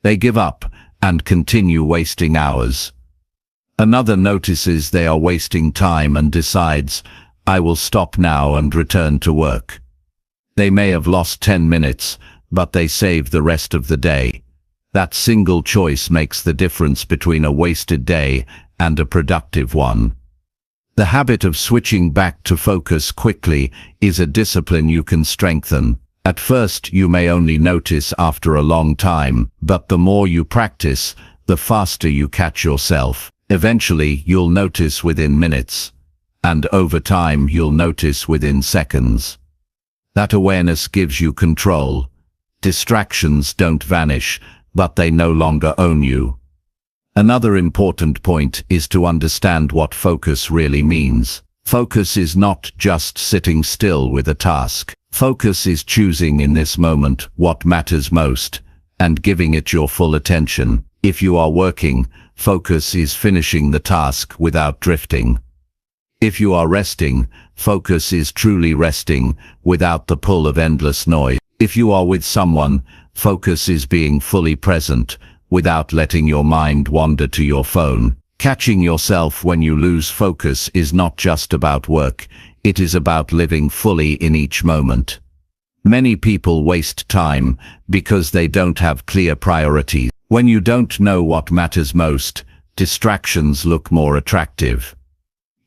They give up and continue wasting hours. Another notices they are wasting time and decides, "I will stop now and return to work." They may have lost 10 minutes, but they save the rest of the day. That single choice makes the difference between a wasted day and a productive one. The habit of switching back to focus quickly is a discipline you can strengthen. At first, you may only notice after a long time, but the more you practice, the faster you catch yourself. Eventually, you'll notice within minutes, and over time, you'll notice within seconds. That awareness gives you control. Distractions don't vanish, but they no longer own you. Another important point is to understand what focus really means. Focus is not just sitting still with a task. Focus is choosing in this moment what matters most and giving it your full attention. If you are working, focus is finishing the task without drifting. If you are resting, focus is truly resting without the pull of endless noise. If you are with someone, focus is being fully present without letting your mind wander to your phone. Catching yourself when you lose focus is not just about work, it is about living fully in each moment. Many people waste time because they don't have clear priorities. When you don't know what matters most, distractions look more attractive.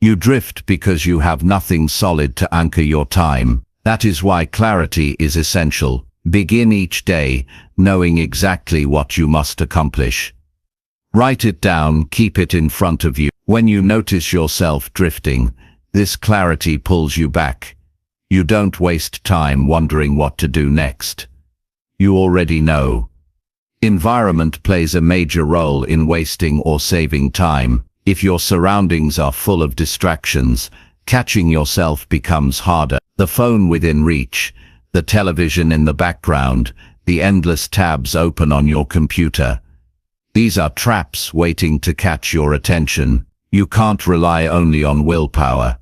You drift because you have nothing solid to anchor your time. That is why clarity is essential. Begin each day knowing exactly what you must accomplish. Write it down, keep it in front of you. When you notice yourself drifting, this clarity pulls you back. You don't waste time wondering what to do next. You already know. Environment plays a major role in wasting or saving time. If your surroundings are full of distractions, catching yourself becomes harder. The phone within reach, the television in the background, the endless tabs open on your computer. These are traps waiting to catch your attention. You can't rely only on willpower.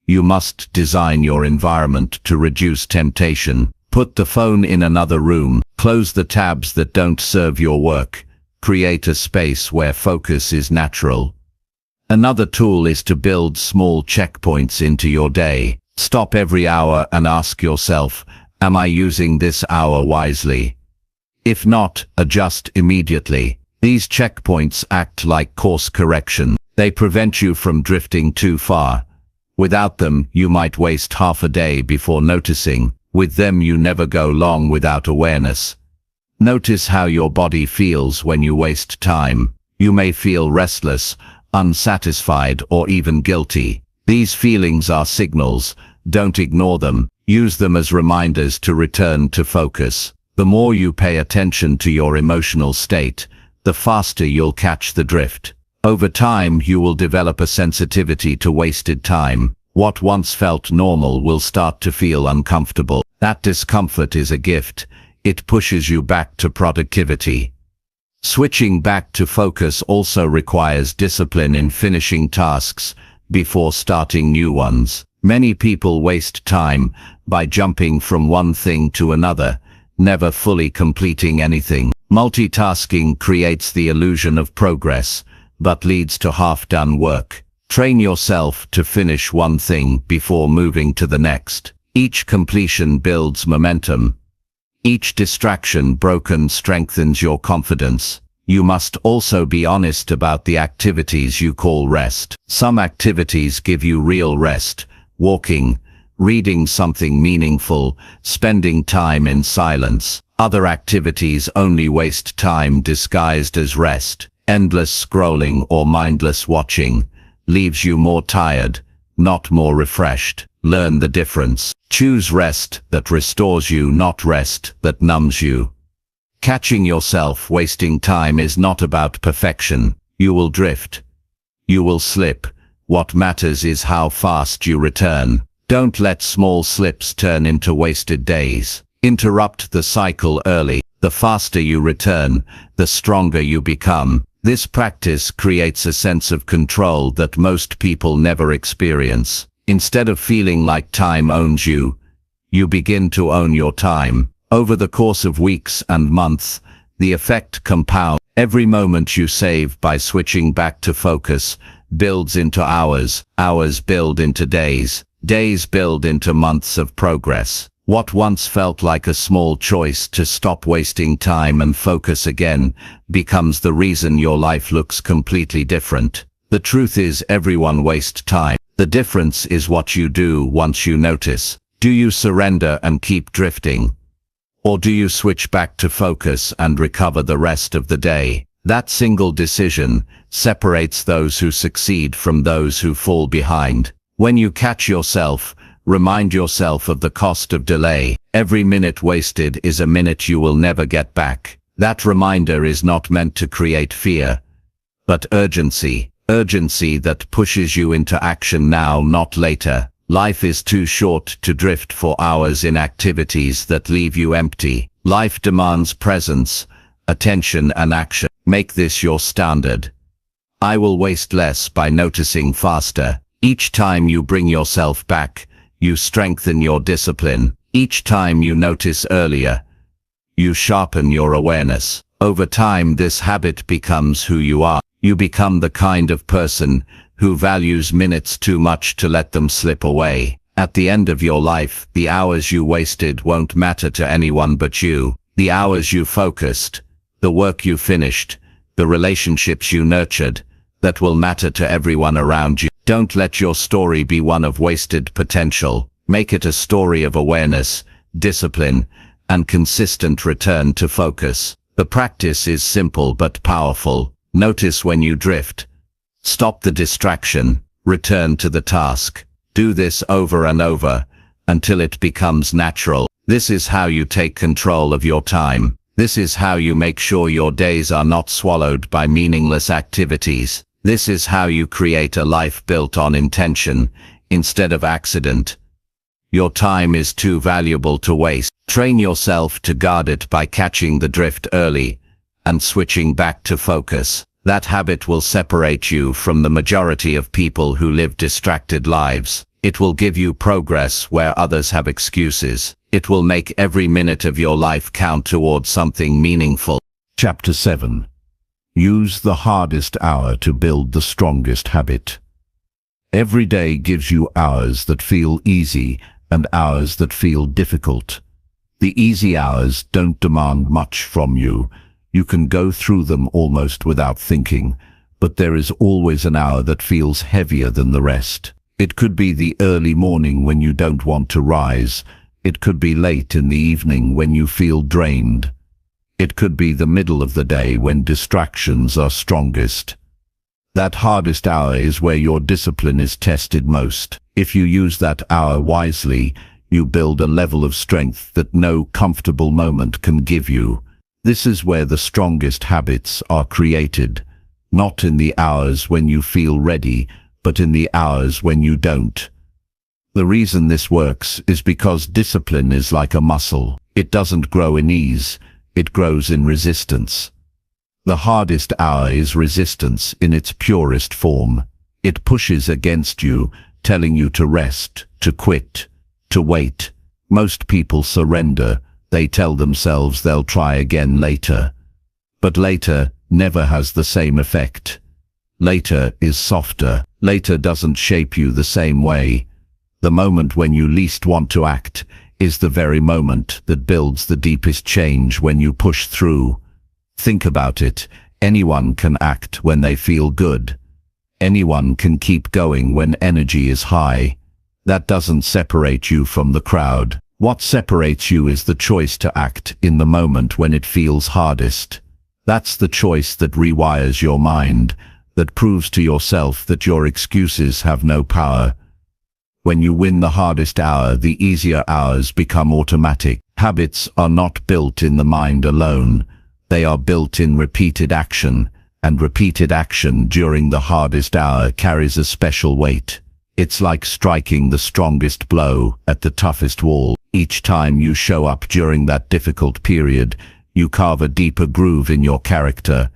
You must design your environment to reduce temptation. Put the phone in another room. Close the tabs that don't serve your work. Create a space where focus is natural. Another tool is to build small checkpoints into your day. Stop every hour and ask yourself, am I using this hour wisely? If not, adjust immediately. These checkpoints act like course correction. They prevent you from drifting too far. Without them, you might waste half a day before noticing. With them, you never go long without awareness. Notice how your body feels when you waste time. You may feel restless, unsatisfied, or even guilty. These feelings are signals. Don't ignore them. Use them as reminders to return to focus. The more you pay attention to your emotional state, the faster you'll catch the drift. Over time, you will develop a sensitivity to wasted time. What once felt normal will start to feel uncomfortable. That discomfort is a gift. It pushes you back to productivity. Switching back to focus also requires discipline in finishing tasks before starting new ones. Many people waste time by jumping from one thing to another, never fully completing anything. Multitasking creates the illusion of progress, but leads to half-done work. Train yourself to finish one thing before moving to the next. Each completion builds momentum. Each distraction broken strengthens your confidence. You must also be honest about the activities you call rest. Some activities give you real rest: walking, reading something meaningful, spending time in silence. Other activities only waste time disguised as rest. Endless scrolling or mindless watching leaves you more tired, not more refreshed. Learn the difference. Choose rest that restores you, not rest that numbs you. Catching yourself wasting time is not about perfection. You will drift. You will slip. What matters is how fast you return. Don't let small slips turn into wasted days. Interrupt the cycle early. The faster you return, the stronger you become. This practice creates a sense of control that most people never experience. Instead of feeling like time owns you, You begin to own your time. Over the course of weeks and months, the effect compounds. Every moment you save by switching back to focus builds into hours, hours build into days, days build into months of progress. What once felt like a small choice to stop wasting time and focus again becomes the reason your life looks completely different. The truth is, everyone wastes time. The difference is what you do once you notice. Do you surrender and keep drifting? Or do you switch back to focus and recover the rest of the day? That single decision separates those who succeed from those who fall behind. When you catch yourself, remind yourself of the cost of delay. Every minute wasted is a minute you will never get back. That reminder is not meant to create fear, but urgency. Urgency that pushes you into action now, not later. Life is too short to drift for hours in activities that leave you empty. Life demands presence, attention and action. Make this your standard. I will waste less by noticing faster. Each time you bring yourself back, you strengthen your discipline. Each time you notice earlier, you sharpen your awareness. Over time, this habit becomes who you are. You become the kind of person who values minutes too much to let them slip away. At the end of your life, the hours you wasted won't matter to anyone but you. The hours you focused, the work you finished, the relationships you nurtured, that will matter to everyone around you. Don't let your story be one of wasted potential. Make it a story of awareness, discipline, and consistent return to focus. The practice is simple but powerful. Notice when you drift. Stop the distraction. Return to the task. Do this over and over until it becomes natural. This is how you take control of your time. This is how you make sure your days are not swallowed by meaningless activities. This is how you create a life built on intention instead of accident. Your time is too valuable to waste. Train yourself to guard it by catching the drift early and switching back to focus. That habit will separate you from the majority of people who live distracted lives. It will give you progress where others have excuses. It will make every minute of your life count towards something meaningful. Chapter 7. Use the hardest hour to build the strongest habit. Every day gives you hours that feel easy and hours that feel difficult. The easy hours don't demand much from you. You can go through them almost without thinking, but there is always an hour that feels heavier than the rest. It could be the early morning when you don't want to rise. It could be late in the evening when you feel drained. It could be the middle of the day when distractions are strongest. That hardest hour is where your discipline is tested most. If you use that hour wisely, you build a level of strength that no comfortable moment can give you. This is where the strongest habits are created, not in the hours when you feel ready, but in the hours when you don't. The reason this works is because discipline is like a muscle. It doesn't grow in ease, it grows in resistance. The hardest hour is resistance in its purest form. It pushes against you, telling you to rest, to quit, to wait. Most people surrender. They tell themselves they'll try again later. But later never has the same effect. Later is softer. Later doesn't shape you the same way. The moment when you least want to act is the very moment that builds the deepest change when you push through. Think about it. Anyone can act when they feel good. Anyone can keep going when energy is high. That doesn't separate you from the crowd. What separates you is the choice to act in the moment when it feels hardest. That's the choice that rewires your mind, that proves to yourself that your excuses have no power. When you win the hardest hour, the easier hours become automatic. Habits are not built in the mind alone. They are built in repeated action, and repeated action during the hardest hour carries a special weight. It's like striking the strongest blow at the toughest wall. Each time you show up during that difficult period, you carve a deeper groove in your character.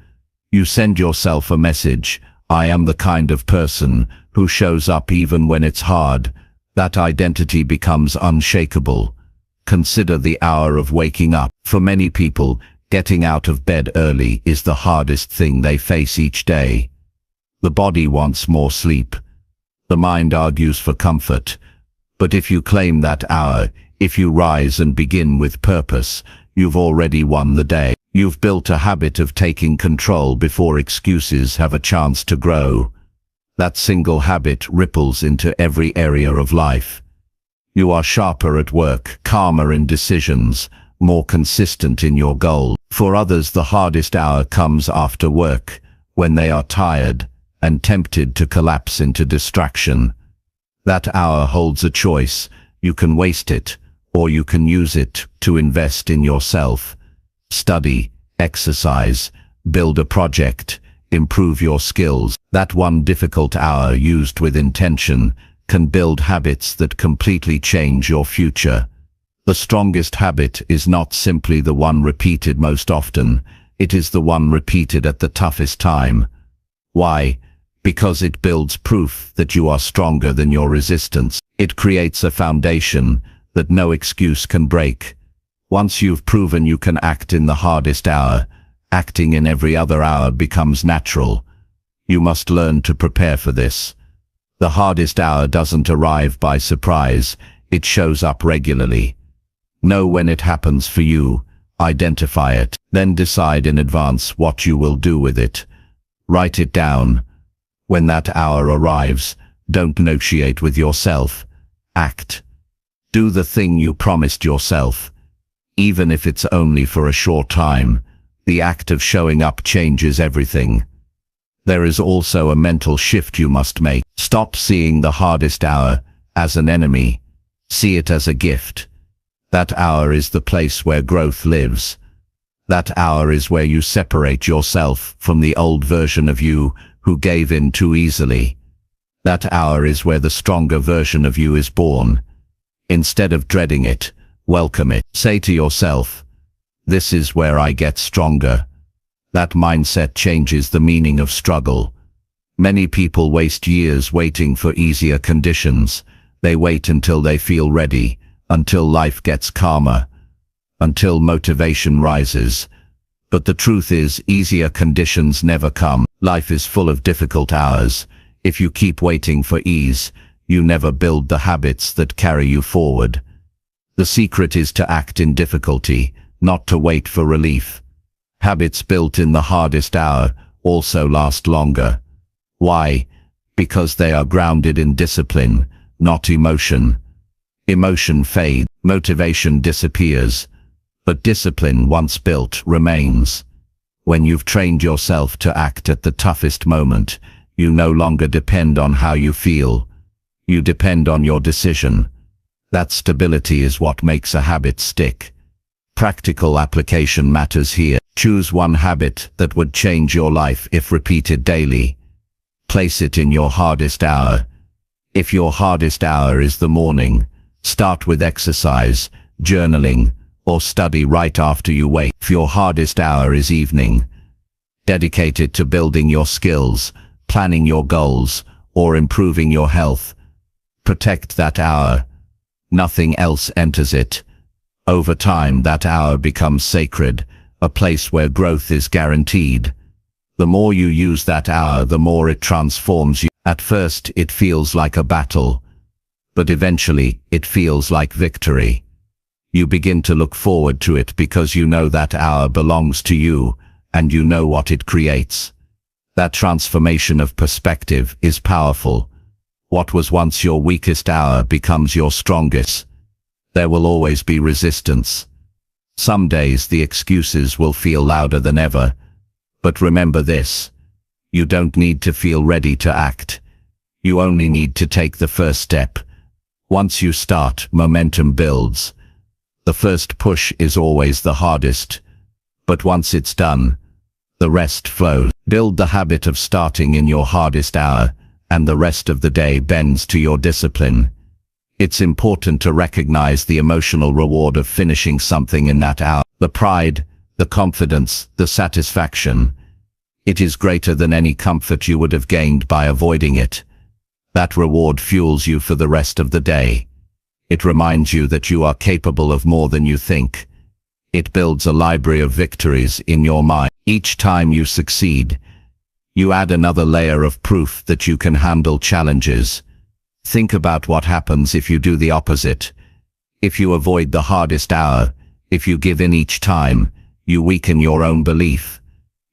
You send yourself a message: I am the kind of person who shows up even when it's hard. That identity becomes unshakable. Consider the hour of waking up. For many people, getting out of bed early is the hardest thing they face each day. The body wants more sleep. The mind argues for comfort. But if you claim that hour, if you rise and begin with purpose, you've already won the day. You've built a habit of taking control before excuses have a chance to grow. That single habit ripples into every area of life. You are sharper at work, calmer in decisions, more consistent in your goal. For others, the hardest hour comes after work, when they are tired and tempted to collapse into distraction. That hour holds a choice. You can waste it, or you can use it to invest in yourself. Study, exercise, build a project, improve your skills. That one difficult hour used with intention can build habits that completely change your future. The strongest habit is not simply the one repeated most often, it is the one repeated at the toughest time. Why? Because it builds proof that you are stronger than your resistance. It creates a foundation that no excuse can break. Once you've proven you can act in the hardest hour, acting in every other hour becomes natural. You must learn to prepare for this. The hardest hour doesn't arrive by surprise, it shows up regularly. Know when it happens for you, identify it, then decide in advance what you will do with it. Write it down. When that hour arrives, don't negotiate with yourself. Act. Do the thing you promised yourself. Even if it's only for a short time, the act of showing up changes everything. There is also a mental shift you must make. Stop seeing the hardest hour as an enemy. See it as a gift. That hour is the place where growth lives. That hour is where you separate yourself from the old version of you who gave in too easily. That hour is where the stronger version of you is born. Instead of dreading it, welcome it. Say to yourself, "This is where I get stronger." That mindset changes the meaning of struggle. Many people waste years waiting for easier conditions. They wait until they feel ready, until life gets calmer, until motivation rises. But the truth is, easier conditions never come. Life is full of difficult hours. If you keep waiting for ease, you never build the habits that carry you forward. The secret is to act in difficulty, not to wait for relief. Habits built in the hardest hour also last longer. Why? Because they are grounded in discipline, not emotion. Emotion fades, motivation disappears, but discipline, once built, remains. When you've trained yourself to act at the toughest moment, you no longer depend on how you feel. You depend on your decision. That stability is what makes a habit stick. Practical application matters here. Choose one habit that would change your life if repeated daily. Place it in your hardest hour. If your hardest hour is the morning, start with exercise, journaling, or study right after you wake. If your hardest hour is evening, dedicate it to building your skills, planning your goals, or improving your health. Protect that hour. Nothing else enters it. Over time, that hour becomes sacred, a place where growth is guaranteed. The more you use that hour, the more it transforms you. At first, it feels like a battle, but eventually, it feels like victory. You begin to look forward to it because you know that hour belongs to you, and you know what it creates. That transformation of perspective is powerful. What was once your weakest hour becomes your strongest. There will always be resistance. Some days the excuses will feel louder than ever. But remember this: you don't need to feel ready to act. You only need to take the first step. Once you start, momentum builds. The first push is always the hardest. But once it's done, the rest flows. Build the habit of starting in your hardest hour, and the rest of the day bends to your discipline. It's important to recognize the emotional reward of finishing something in that hour. The pride, the confidence, the satisfaction. It is greater than any comfort you would have gained by avoiding it. That reward fuels you for the rest of the day. It reminds you that you are capable of more than you think. It builds a library of victories in your mind. Each time you succeed, you add another layer of proof that you can handle challenges. Think about what happens if you do the opposite. If you avoid the hardest hour, if you give in each time, you weaken your own belief.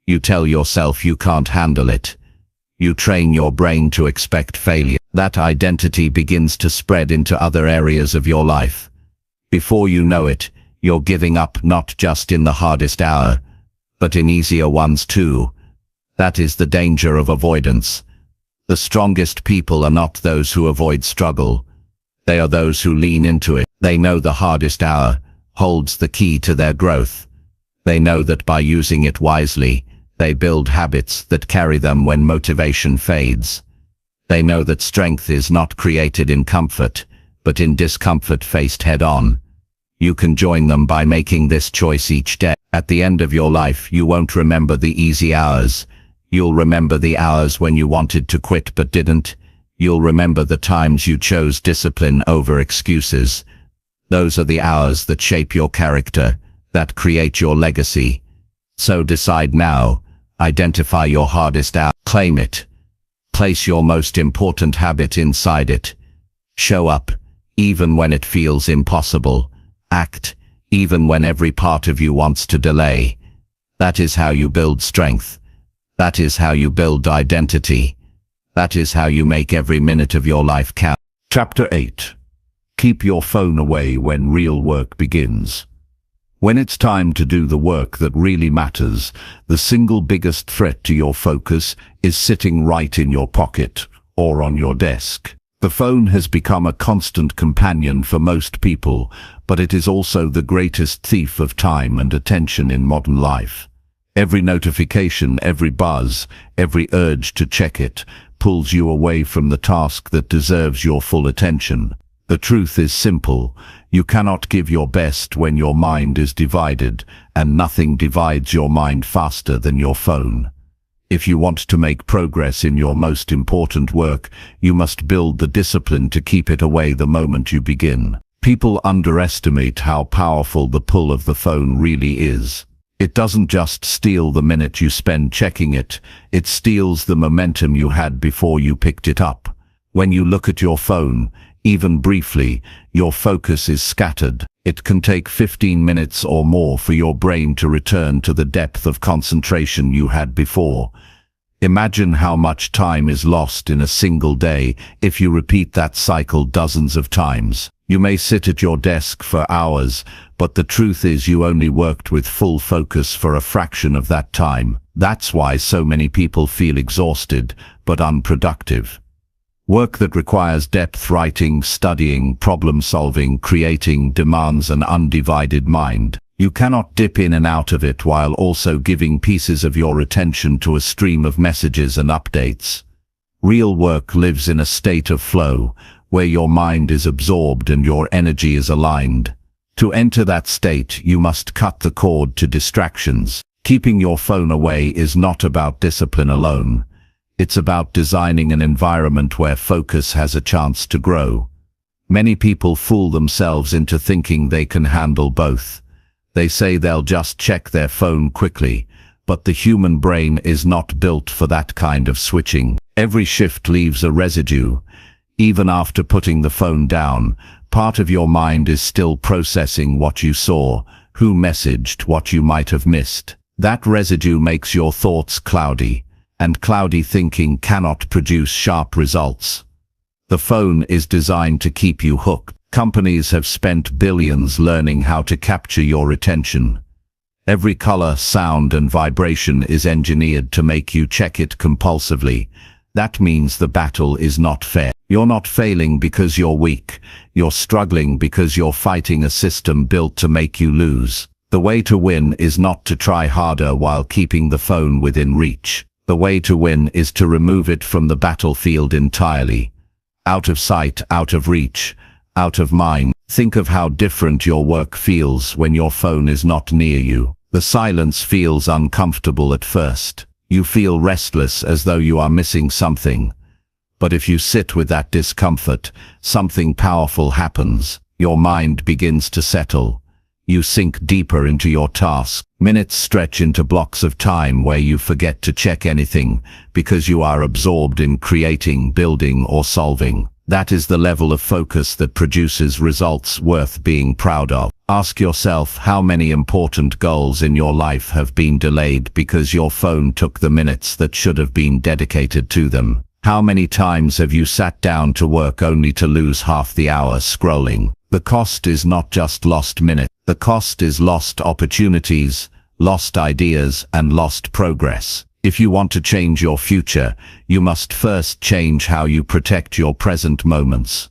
You tell yourself you can't handle it. You train your brain to expect failure. That identity begins to spread into other areas of your life. Before you know it, you're giving up not just in the hardest hour, but in easier ones too. That is the danger of avoidance. The strongest people are not those who avoid struggle. They are those who lean into it. They know the hardest hour holds the key to their growth. They know that by using it wisely, they build habits that carry them when motivation fades. They know that strength is not created in comfort, but in discomfort faced head-on. You can join them by making this choice each day. At the end of your life, you won't remember the easy hours. You'll remember the hours when you wanted to quit but didn't. You'll remember the times you chose discipline over excuses. Those are the hours that shape your character, that create your legacy. So decide now. Identify your hardest hour. Claim it. Place your most important habit inside it. Show up, even when it feels impossible. Act, even when every part of you wants to delay. That is how you build strength. That is how you build identity. That is how you make every minute of your life count. Chapter 8. Keep your phone away when real work begins. When it's time to do the work that really matters, the single biggest threat to your focus is sitting right in your pocket or on your desk. The phone has become a constant companion for most people, but it is also the greatest thief of time and attention in modern life. Every notification, every buzz, every urge to check it, pulls you away from the task that deserves your full attention. The truth is simple. You cannot give your best when your mind is divided, and nothing divides your mind faster than your phone. If you want to make progress in your most important work, you must build the discipline to keep it away the moment you begin. People underestimate how powerful the pull of the phone really is. It doesn't just steal the minute you spend checking it, it steals the momentum you had before you picked it up. When you look at your phone, even briefly, your focus is scattered. It can take 15 minutes or more for your brain to return to the depth of concentration you had before. Imagine how much time is lost in a single day if you repeat that cycle dozens of times. You may sit at your desk for hours, but the truth is you only worked with full focus for a fraction of that time. That's why so many people feel exhausted but unproductive. Work that requires depth writing, studying, problem-solving, creating demands an undivided mind. You cannot dip in and out of it while also giving pieces of your attention to a stream of messages and updates. Real work lives in a state of flow, where your mind is absorbed and your energy is aligned. To enter that state, you must cut the cord to distractions. Keeping your phone away is not about discipline alone. It's about designing an environment where focus has a chance to grow. Many people fool themselves into thinking they can handle both. They say they'll just check their phone quickly, but the human brain is not built for that kind of switching. Every shift leaves a residue. Even after putting the phone down, part of your mind is still processing what you saw, who messaged, what you might have missed. That residue makes your thoughts cloudy, and cloudy thinking cannot produce sharp results. The phone is designed to keep you hooked. Companies have spent billions learning how to capture your attention. Every color, sound, and vibration is engineered to make you check it compulsively. That means the battle is not fair. You're not failing because you're weak. You're struggling because you're fighting a system built to make you lose. The way to win is not to try harder while keeping the phone within reach. The way to win is to remove it from the battlefield entirely. Out of sight, out of reach, out of mind. Think of how different your work feels when your phone is not near you. The silence feels uncomfortable at first. You feel restless as though you are missing something. But if you sit with that discomfort, something powerful happens. Your mind begins to settle. You sink deeper into your task. Minutes stretch into blocks of time where you forget to check anything because you are absorbed in creating, building, or solving. That is the level of focus that produces results worth being proud of. Ask yourself how many important goals in your life have been delayed because your phone took the minutes that should have been dedicated to them. How many times have you sat down to work only to lose half the hour scrolling? The cost is not just lost minutes. The cost is lost opportunities, lost ideas, and lost progress. If you want to change your future, you must first change how you protect your present moments.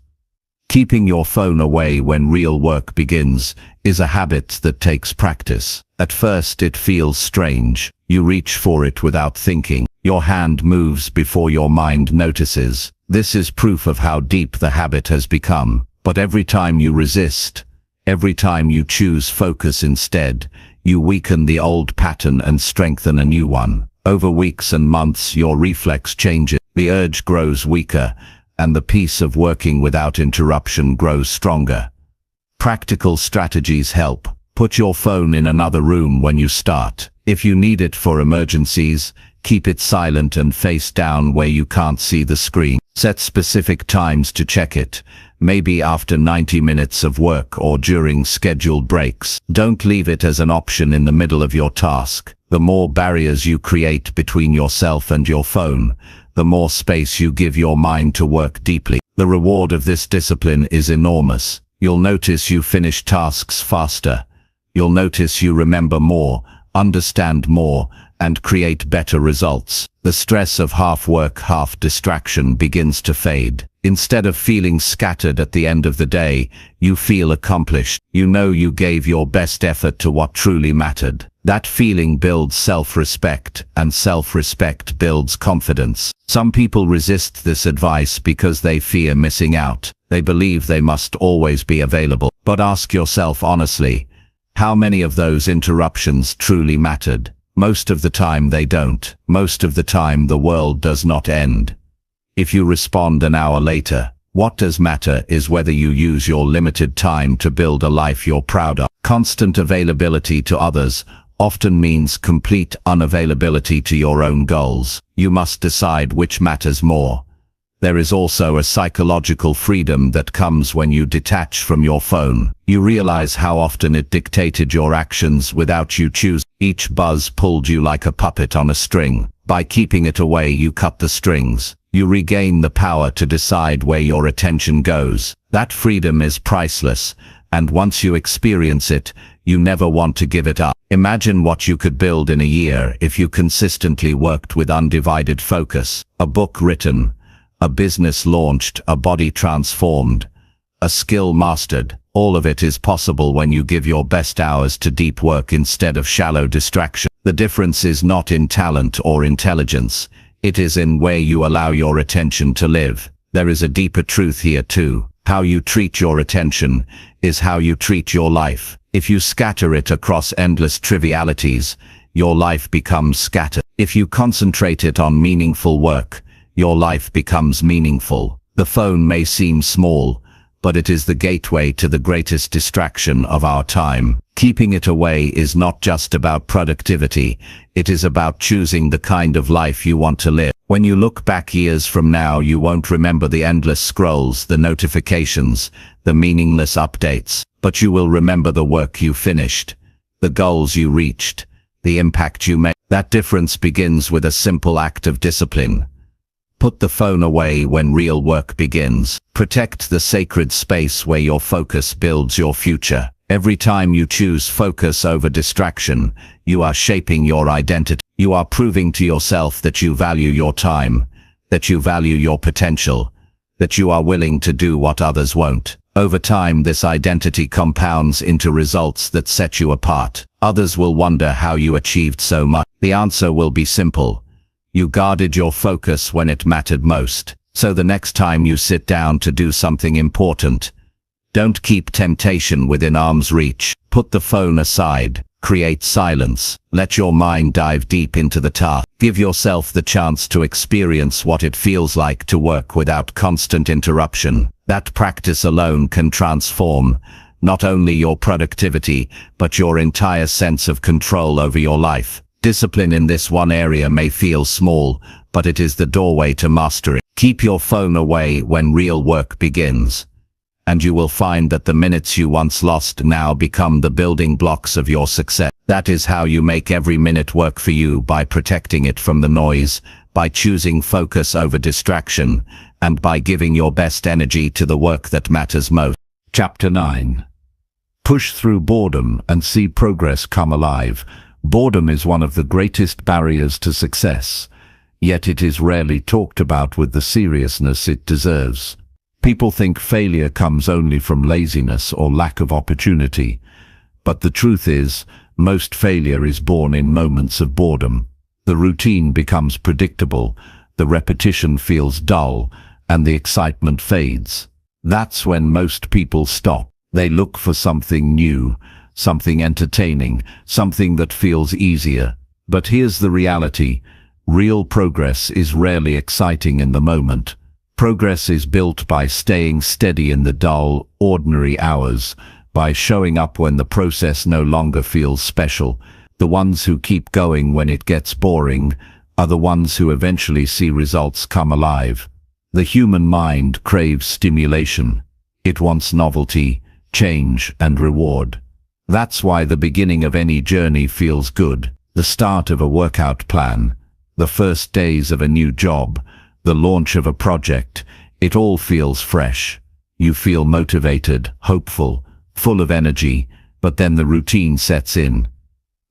Keeping your phone away when real work begins is a habit that takes practice. At first it feels strange. You reach for it without thinking. Your hand moves before your mind notices. This is proof of how deep the habit has become. But every time you resist, every time you choose focus instead, you weaken the old pattern and strengthen a new one. Over weeks and months, your reflex changes. The urge grows weaker, and the peace of working without interruption grows stronger. Practical strategies help. Put your phone in another room when you start. If you need it for emergencies, keep it silent and face down where you can't see the screen. Set specific times to check it, maybe after 90 minutes of work or during scheduled breaks. Don't leave it as an option in the middle of your task. The more barriers you create between yourself and your phone, the more space you give your mind to work deeply. The reward of this discipline is enormous. You'll notice you finish tasks faster. You'll notice you remember more, understand more, and create better results. The stress of half work, half distraction begins to fade. Instead of feeling scattered at the end of the day, you feel accomplished. You know you gave your best effort to what truly mattered. That feeling builds self-respect, and self-respect builds confidence. Some people resist this advice because they fear missing out. They believe they must always be available. But ask yourself honestly, how many of those interruptions truly mattered? Most of the time they don't. Most of the time the world does not end. If you respond an hour later, what does matter is whether you use your limited time to build a life you're proud of. Constant availability to others often means complete unavailability to your own goals. You must decide which matters more. There is also a psychological freedom that comes when you detach from your phone. You realize how often it dictated your actions without you choosing. Each buzz pulled you like a puppet on a string. By keeping it away, you cut the strings. You regain the power to decide where your attention goes. That freedom is priceless, and once you experience it, you never want to give it up. Imagine what you could build in a year if you consistently worked with undivided focus. A book written, a business launched, a body transformed, a skill mastered. All of it is possible when you give your best hours to deep work instead of shallow distraction. The difference is not in talent or intelligence. It is in where you allow your attention to live. There is a deeper truth here too. How you treat your attention is how you treat your life. If you scatter it across endless trivialities, your life becomes scattered. If you concentrate it on meaningful work, your life becomes meaningful. The phone may seem small, but it is the gateway to the greatest distraction of our time. Keeping it away is not just about productivity, it is about choosing the kind of life you want to live. When you look back years from now, you won't remember the endless scrolls, the notifications, the meaningless updates, but you will remember the work you finished, the goals you reached, the impact you made. That difference begins with a simple act of discipline. Put the phone away when real work begins. Protect the sacred space where your focus builds your future. Every time you choose focus over distraction, you are shaping your identity. You are proving to yourself that you value your time, that you value your potential, that you are willing to do what others won't. Over time, this identity compounds into results that set you apart. Others will wonder how you achieved so much. The answer will be simple. You guarded your focus when it mattered most. So the next time you sit down to do something important, don't keep temptation within arm's reach. Put the phone aside. Create silence. Let your mind dive deep into the task. Give yourself the chance to experience what it feels like to work without constant interruption. That practice alone can transform not only your productivity, but your entire sense of control over your life. Discipline in this one area may feel small, but it is the doorway to mastery. Keep your phone away when real work begins, and you will find that the minutes you once lost now become the building blocks of your success. That is how you make every minute work for you, by protecting it from the noise, by choosing focus over distraction, and by giving your best energy to the work that matters most. Chapter 9. Push through boredom and see progress come alive. Boredom is one of the greatest barriers to success, yet it is rarely talked about with the seriousness it deserves. People think failure comes only from laziness or lack of opportunity, but the truth is, most failure is born in moments of boredom. The routine becomes predictable, the repetition feels dull, and the excitement fades. That's when most people stop. They look for something new, something entertaining, something that feels easier. But here's the reality: real progress is rarely exciting in the moment. Progress is built by staying steady in the dull, ordinary hours, by showing up when the process no longer feels special. The ones who keep going when it gets boring are the ones who eventually see results come alive. The human mind craves stimulation. It wants novelty, change, and reward. That's why the beginning of any journey feels good. The start of a workout plan, the first days of a new job, the launch of a project, it all feels fresh. You feel motivated, hopeful, full of energy, but then the routine sets in.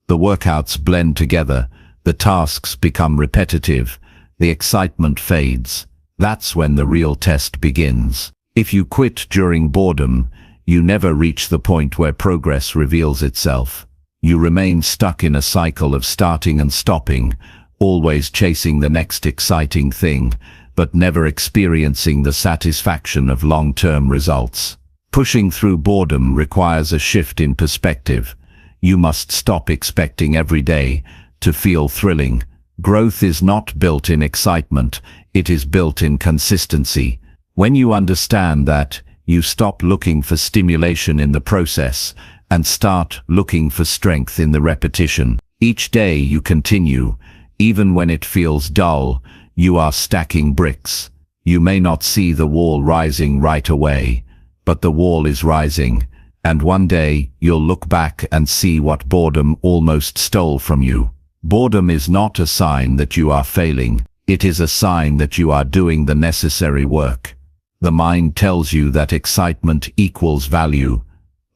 The workouts blend together, the tasks become repetitive, the excitement fades. That's when the real test begins. If you quit during boredom, you never reach the point where progress reveals itself. You remain stuck in a cycle of starting and stopping, always chasing the next exciting thing, but never experiencing the satisfaction of long-term results. Pushing through boredom requires a shift in perspective. You must stop expecting every day to feel thrilling. Growth is not built in excitement, it is built in consistency. When you understand that, you stop looking for stimulation in the process and start looking for strength in the repetition. Each day you continue, even when it feels dull, you are stacking bricks. You may not see the wall rising right away, but the wall is rising, and one day you'll look back and see what boredom almost stole from you. Boredom is not a sign that you are failing, it is a sign that you are doing the necessary work. The mind tells you that excitement equals value,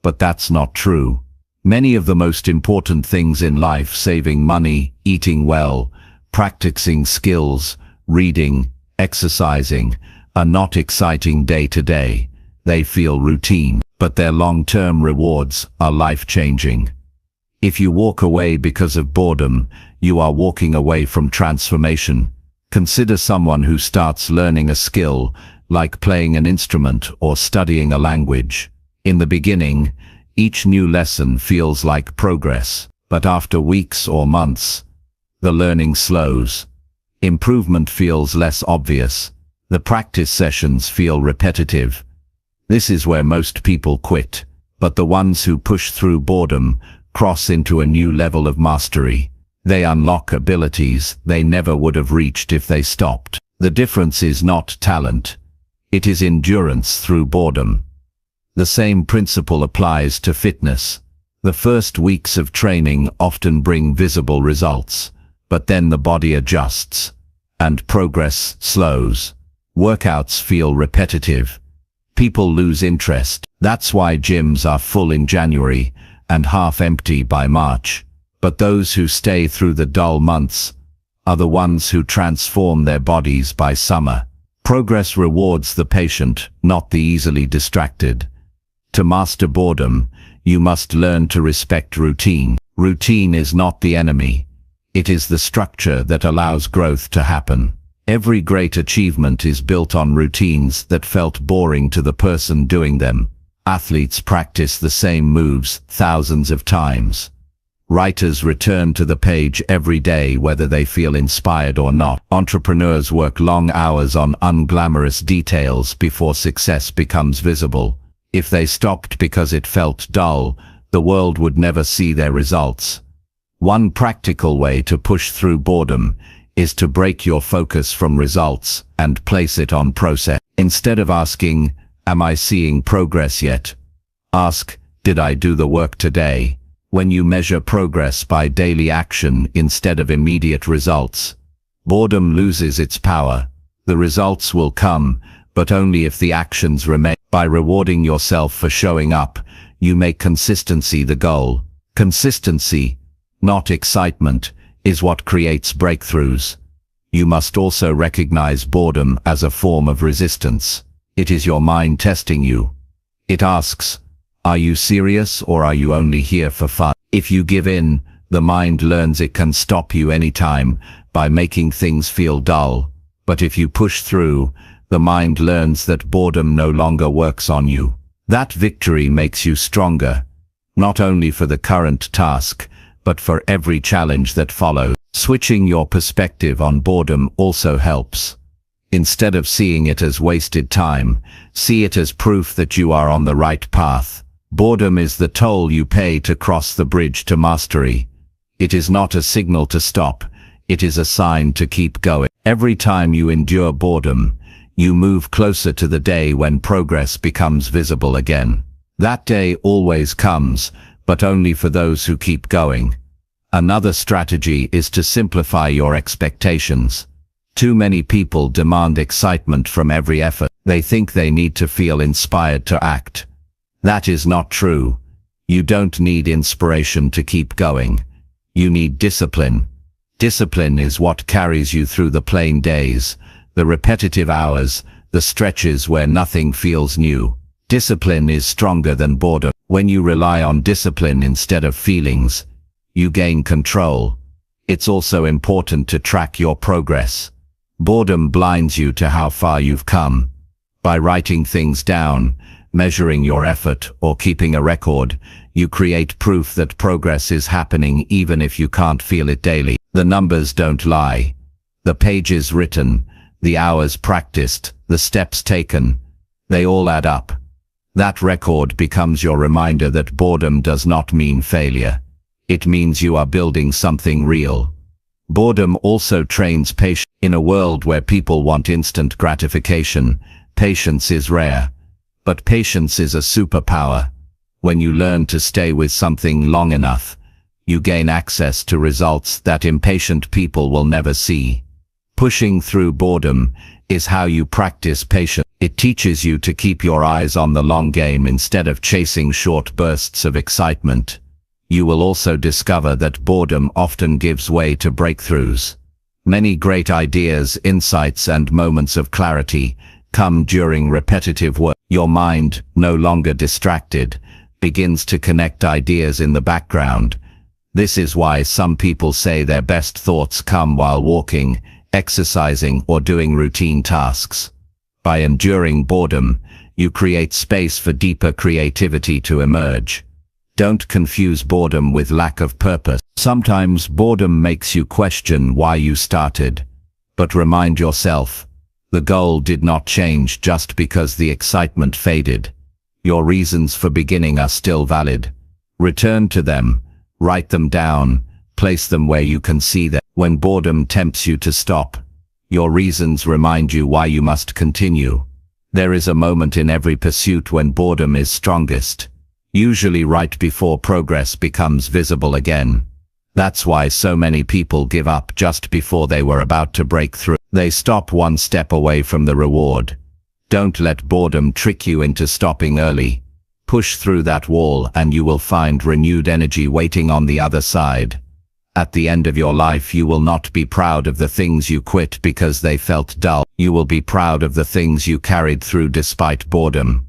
but that's not true. Many of the most important things in life, saving money, eating well, practicing skills, reading, exercising, are not exciting day to day. They feel routine, but their long-term rewards are life-changing. If you walk away because of boredom, you are walking away from transformation. Consider someone who starts learning a skill, like playing an instrument or studying a language. In the beginning, each new lesson feels like progress, but after weeks or months, the learning slows. Improvement feels less obvious. The practice sessions feel repetitive. This is where most people quit, but the ones who push through boredom cross into a new level of mastery. They unlock abilities they never would have reached if they stopped. The difference is not talent. It is endurance through boredom. The same principle applies to fitness. The first weeks of training often bring visible results, but then the body adjusts, and progress slows. Workouts feel repetitive. People lose interest. That's why gyms are full in January and half empty by March. But those who stay through the dull months are the ones who transform their bodies by summer. Progress rewards the patient, not the easily distracted. To master boredom, you must learn to respect routine. Routine is not the enemy. It is the structure that allows growth to happen. Every great achievement is built on routines that felt boring to the person doing them. Athletes practice the same moves thousands of times. Writers return to the page every day whether they feel inspired or not. Entrepreneurs work long hours on unglamorous details before success becomes visible. If they stopped because it felt dull, the world would never see their results. One practical way to push through boredom is to break your focus from results and place it on process. Instead of asking, "Am I seeing progress yet?" ask, "Did I do the work today?" When you measure progress by daily action instead of immediate results, boredom loses its power. The results will come, but only if the actions remain. By rewarding yourself for showing up, you make consistency the goal. Consistency, not excitement, is what creates breakthroughs. You must also recognize boredom as a form of resistance. It is your mind testing you. It asks, "Are you serious or are you only here for fun?" If you give in, the mind learns it can stop you anytime by making things feel dull. But if you push through, the mind learns that boredom no longer works on you. That victory makes you stronger, not only for the current task, but for every challenge that follows. Switching your perspective on boredom also helps. Instead of seeing it as wasted time, see it as proof that you are on the right path. Boredom is the toll you pay to cross the bridge to mastery. It is not a signal to stop, it is a sign to keep going. Every time you endure boredom, you move closer to the day when progress becomes visible again. That day always comes, but only for those who keep going. Another strategy is to simplify your expectations. Too many people demand excitement from every effort. They think they need to feel inspired to act. That is not true. You don't need inspiration to keep going. You need discipline. Discipline is what carries you through the plain days, the repetitive hours, the stretches where nothing feels new. Discipline is stronger than boredom. When you rely on discipline instead of feelings, you gain control. It's also important to track your progress. Boredom blinds you to how far you've come. By writing things down, measuring your effort, or keeping a record, you create proof that progress is happening even if you can't feel it daily. The numbers don't lie. The pages written, the hours practiced, the steps taken, they all add up. That record becomes your reminder that boredom does not mean failure. It means you are building something real. Boredom also trains patience. In a world where people want instant gratification, patience is rare. But patience is a superpower. When you learn to stay with something long enough, you gain access to results that impatient people will never see. Pushing through boredom is how you practice patience. It teaches you to keep your eyes on the long game instead of chasing short bursts of excitement. You will also discover that boredom often gives way to breakthroughs. Many great ideas, insights, and moments of clarity come during repetitive work. Your mind, no longer distracted, begins to connect ideas in the background. This is why some people say their best thoughts come while walking, exercising, or doing routine tasks. By enduring boredom, you create space for deeper creativity to emerge. Don't confuse boredom with lack of purpose. Sometimes boredom makes you question why you started. But remind yourself, the goal did not change just because the excitement faded. Your reasons for beginning are still valid. Return to them, write them down, place them where you can see them. When boredom tempts you to stop, your reasons remind you why you must continue. There is a moment in every pursuit when boredom is strongest, usually right before progress becomes visible again. That's why so many people give up just before they were about to break through. They stop one step away from the reward. Don't let boredom trick you into stopping early. Push through that wall and you will find renewed energy waiting on the other side. At the end of your life, you will not be proud of the things you quit because they felt dull. You will be proud of the things you carried through despite boredom.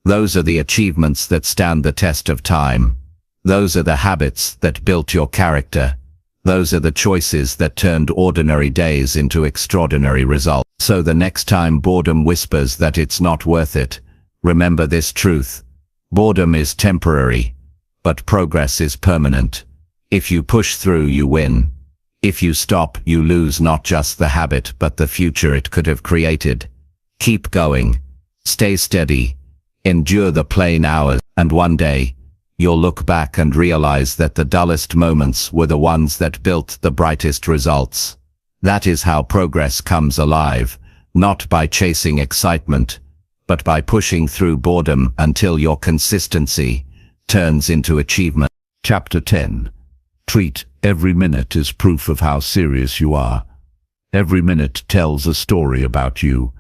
Those are the achievements that stand the test of time. Those are the habits that built your character. Those are the choices that turned ordinary days into extraordinary results. So the next time boredom whispers that it's not worth it, remember this truth. Boredom is temporary, but progress is permanent. If you push through, you win. If you stop, you lose not just the habit but the future it could have created. Keep going. Stay steady. Endure the plain hours, and one day, you'll look back and realize that the dullest moments were the ones that built the brightest results. That is how progress comes alive, not by chasing excitement, but by pushing through boredom until your consistency turns into achievement. Chapter 10. Treat every minute as proof of how serious you are. Every minute tells a story about you.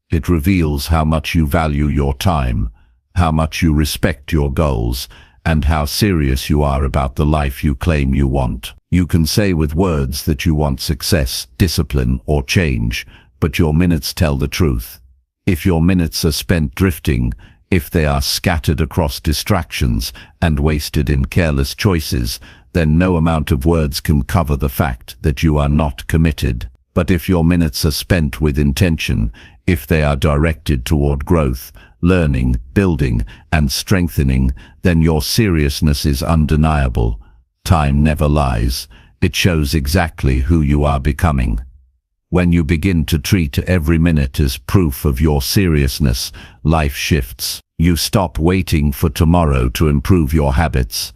It reveals how much you value your time, how much you respect your goals, and how serious you are about the life you claim you want. You can say with words that you want success, discipline, or change, but your minutes tell the truth. If your minutes are spent drifting, if they are scattered across distractions and wasted in careless choices, then no amount of words can cover the fact that you are not committed. But if your minutes are spent with intention, if they are directed toward growth, learning, building, and strengthening, then your seriousness is undeniable. Time never lies. It shows exactly who you are becoming. When you begin to treat every minute as proof of your seriousness, life shifts. You stop waiting for tomorrow to improve your habits.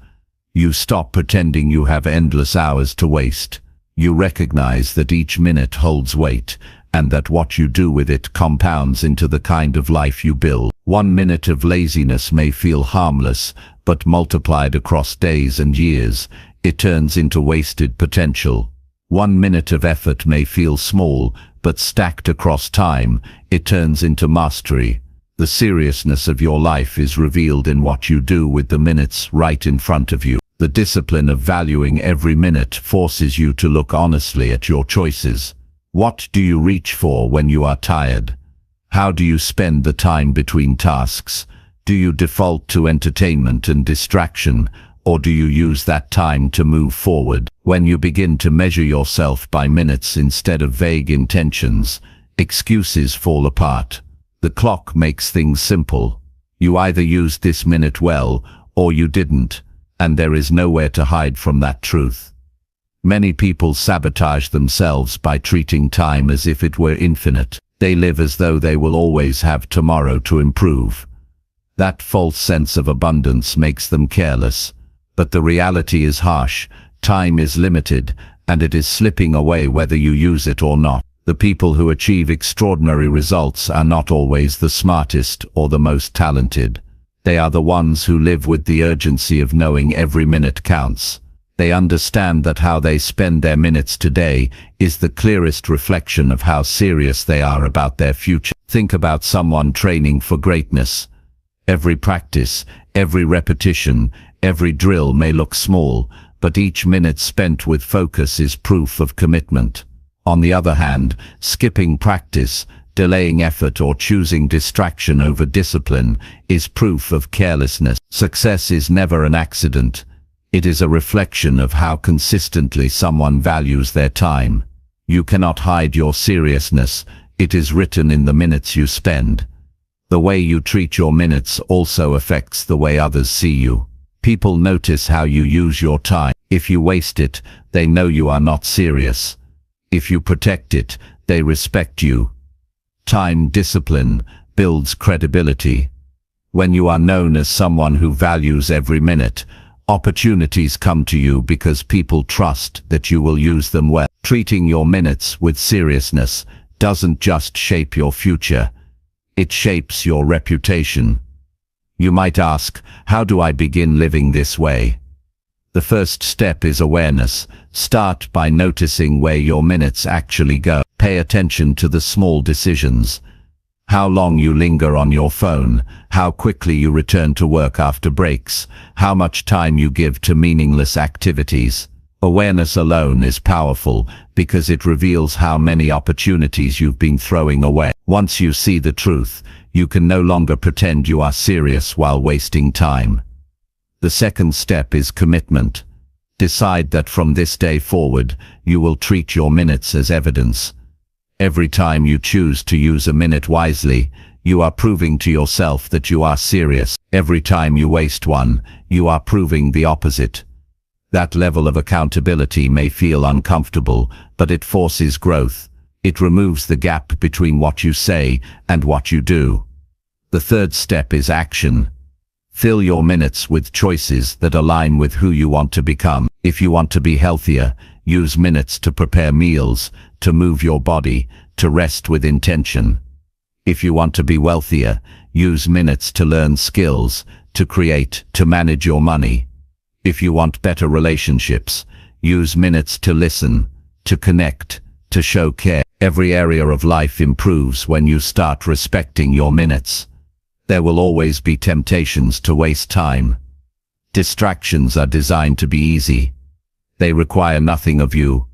You stop pretending you have endless hours to waste. You recognize that each minute holds weight, and that what you do with it compounds into the kind of life you build. 1 minute of laziness may feel harmless, but multiplied across days and years, it turns into wasted potential. 1 minute of effort may feel small, but stacked across time, it turns into mastery. The seriousness of your life is revealed in what you do with the minutes right in front of you. The discipline of valuing every minute forces you to look honestly at your choices. What do you reach for when you are tired? How do you spend the time between tasks? Do you default to entertainment and distraction, or do you use that time to move forward? When you begin to measure yourself by minutes instead of vague intentions, excuses fall apart. The clock makes things simple. You either used this minute well, or you didn't, and there is nowhere to hide from that truth. Many people sabotage themselves by treating time as if it were infinite. They live as though they will always have tomorrow to improve. That false sense of abundance makes them careless, but the reality is harsh. Time is limited, and it is slipping away whether you use it or not. The people who achieve extraordinary results are not always the smartest or the most talented. They are the ones who live with the urgency of knowing every minute counts. They understand that how they spend their minutes today is the clearest reflection of how serious they are about their future. Think about someone training for greatness. Every practice, every repetition, every drill may look small, but each minute spent with focus is proof of commitment. On the other hand, skipping practice, delaying effort, or choosing distraction over discipline is proof of carelessness. Success is never an accident. It is a reflection of how consistently someone values their time. You cannot hide your seriousness. It is written in the minutes you spend. The way you treat your minutes also affects the way others see you. People notice how you use your time. If you waste it, they know you are not serious. If you protect it, they respect you. Time discipline builds credibility. When you are known as someone who values every minute, opportunities come to you because people trust that you will use them well. Treating your minutes with seriousness doesn't just shape your future, it shapes your reputation. You might ask, how do I begin living this way? The first step is awareness. Start by noticing where your minutes actually go. Pay attention to the small decisions. How long you linger on your phone, how quickly you return to work after breaks, how much time you give to meaningless activities. Awareness alone is powerful because it reveals how many opportunities you've been throwing away. Once you see the truth, you can no longer pretend you are serious while wasting time. The second step is commitment. Decide that from this day forward, you will treat your minutes as evidence. Every time you choose to use a minute wisely, you are proving to yourself that you are serious. Every time you waste one, you are proving the opposite. That level of accountability may feel uncomfortable, but it forces growth. It removes the gap between what you say and what you do. The third step is action. Fill your minutes with choices that align with who you want to become. If you want to be healthier, use minutes to prepare meals, to move your body, to rest with intention. If you want to be wealthier, use minutes to learn skills, to create, to manage your money. If you want better relationships, use minutes to listen, to connect, to show care. Every area of life improves when you start respecting your minutes. There will always be temptations to waste time. Distractions are designed to be easy. They require nothing of you.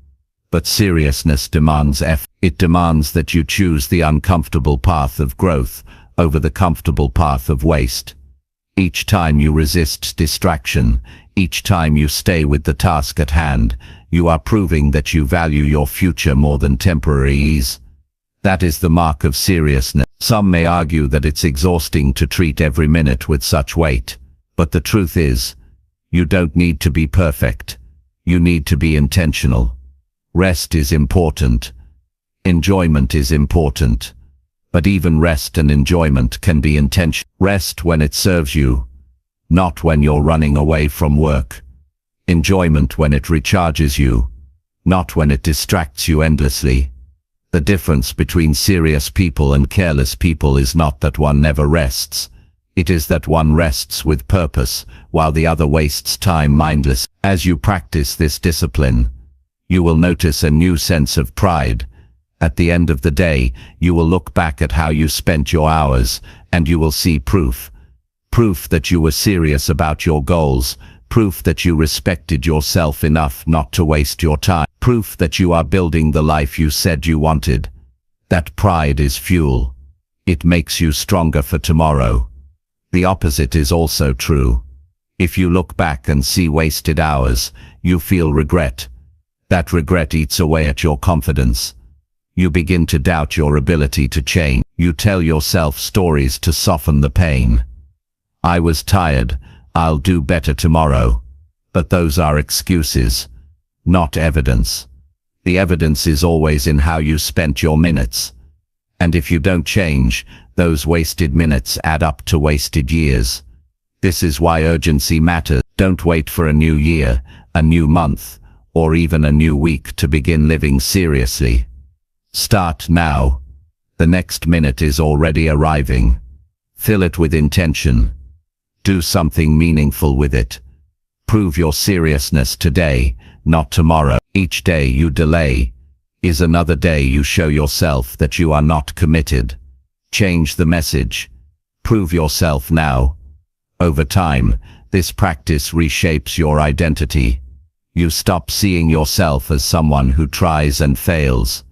But seriousness demands effort. It demands that you choose the uncomfortable path of growth over the comfortable path of waste. Each time you resist distraction, each time you stay with the task at hand, you are proving that you value your future more than temporary ease. That is the mark of seriousness. Some may argue that it's exhausting to treat every minute with such weight, but the truth is, you don't need to be perfect. You need to be intentional. Rest is important. Enjoyment is important. But even rest and enjoyment can be intentional. Rest when it serves you, not when you're running away from work. Enjoyment when it recharges you, not when it distracts you endlessly. The difference between serious people and careless people is not that one never rests. It is that one rests with purpose, while the other wastes time mindless. As you practice this discipline, you will notice a new sense of pride. At the end of the day, you will look back at how you spent your hours, and you will see proof. Proof that you were serious about your goals. Proof that you respected yourself enough not to waste your time. Proof that you are building the life you said you wanted. That pride is fuel. It makes you stronger for tomorrow. The opposite is also true. If you look back and see wasted hours, you feel regret. That regret eats away at your confidence. You begin to doubt your ability to change. You tell yourself stories to soften the pain. I was tired. I'll do better tomorrow. But those are excuses, not evidence. The evidence is always in how you spent your minutes. And if you don't change, those wasted minutes add up to wasted years. This is why urgency matters. Don't wait for a new year, a new month, or even a new week to begin living seriously. Start now. The next minute is already arriving. Fill it with intention. Do something meaningful with it. Prove your seriousness today, not tomorrow. Each day you delay is another day you show yourself that you are not committed. Change the message. Prove yourself now. Over time, this practice reshapes your identity. You stop seeing yourself as someone who tries and fails.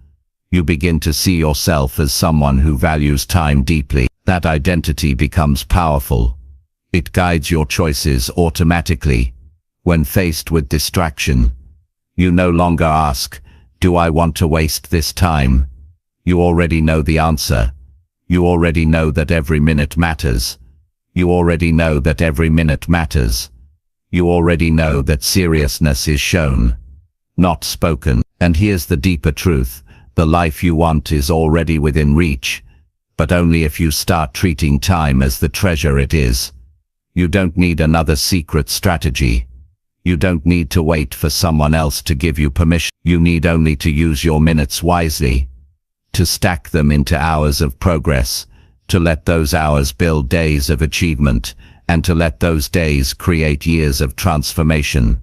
You begin to see yourself as someone who values time deeply. That identity becomes powerful. It guides your choices automatically. When faced with distraction, you no longer ask, "Do I want to waste this time?" You already know the answer. You already know that every minute matters. You already know that every minute matters. You already know that seriousness is shown, not spoken. And here's the deeper truth. The life you want is already within reach, but only if you start treating time as the treasure it is. You don't need another secret strategy. You don't need to wait for someone else to give you permission. You need only to use your minutes wisely, to stack them into hours of progress, to let those hours build days of achievement, and to let those days create years of transformation.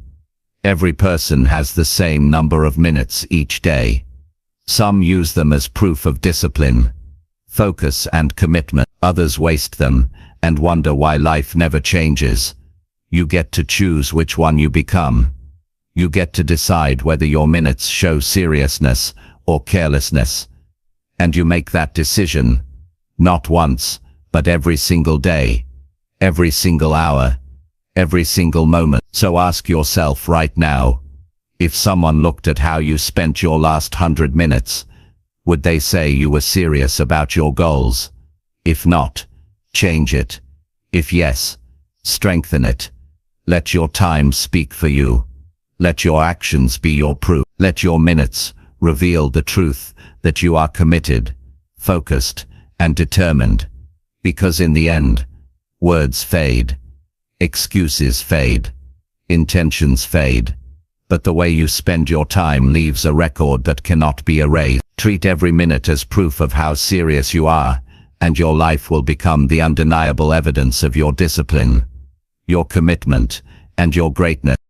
Every person has the same number of minutes each day. Some use them as proof of discipline, focus and commitment. Others waste them and wonder why life never changes. You get to choose which one you become. You get to decide whether your minutes show seriousness or carelessness. And you make that decision, not once, but every single day, every single hour, every single moment. So ask yourself right now, if someone looked at how you spent your last 100 minutes, would they say you were serious about your goals? If not, change it. If yes, strengthen it. Let your time speak for you. Let your actions be your proof. Let your minutes reveal the truth that you are committed, focused, and determined. Because in the end, words fade, excuses fade, intentions fade, but the way you spend your time leaves a record that cannot be erased. Treat every minute as proof of how serious you are, and your life will become the undeniable evidence of your discipline, your commitment, and your greatness.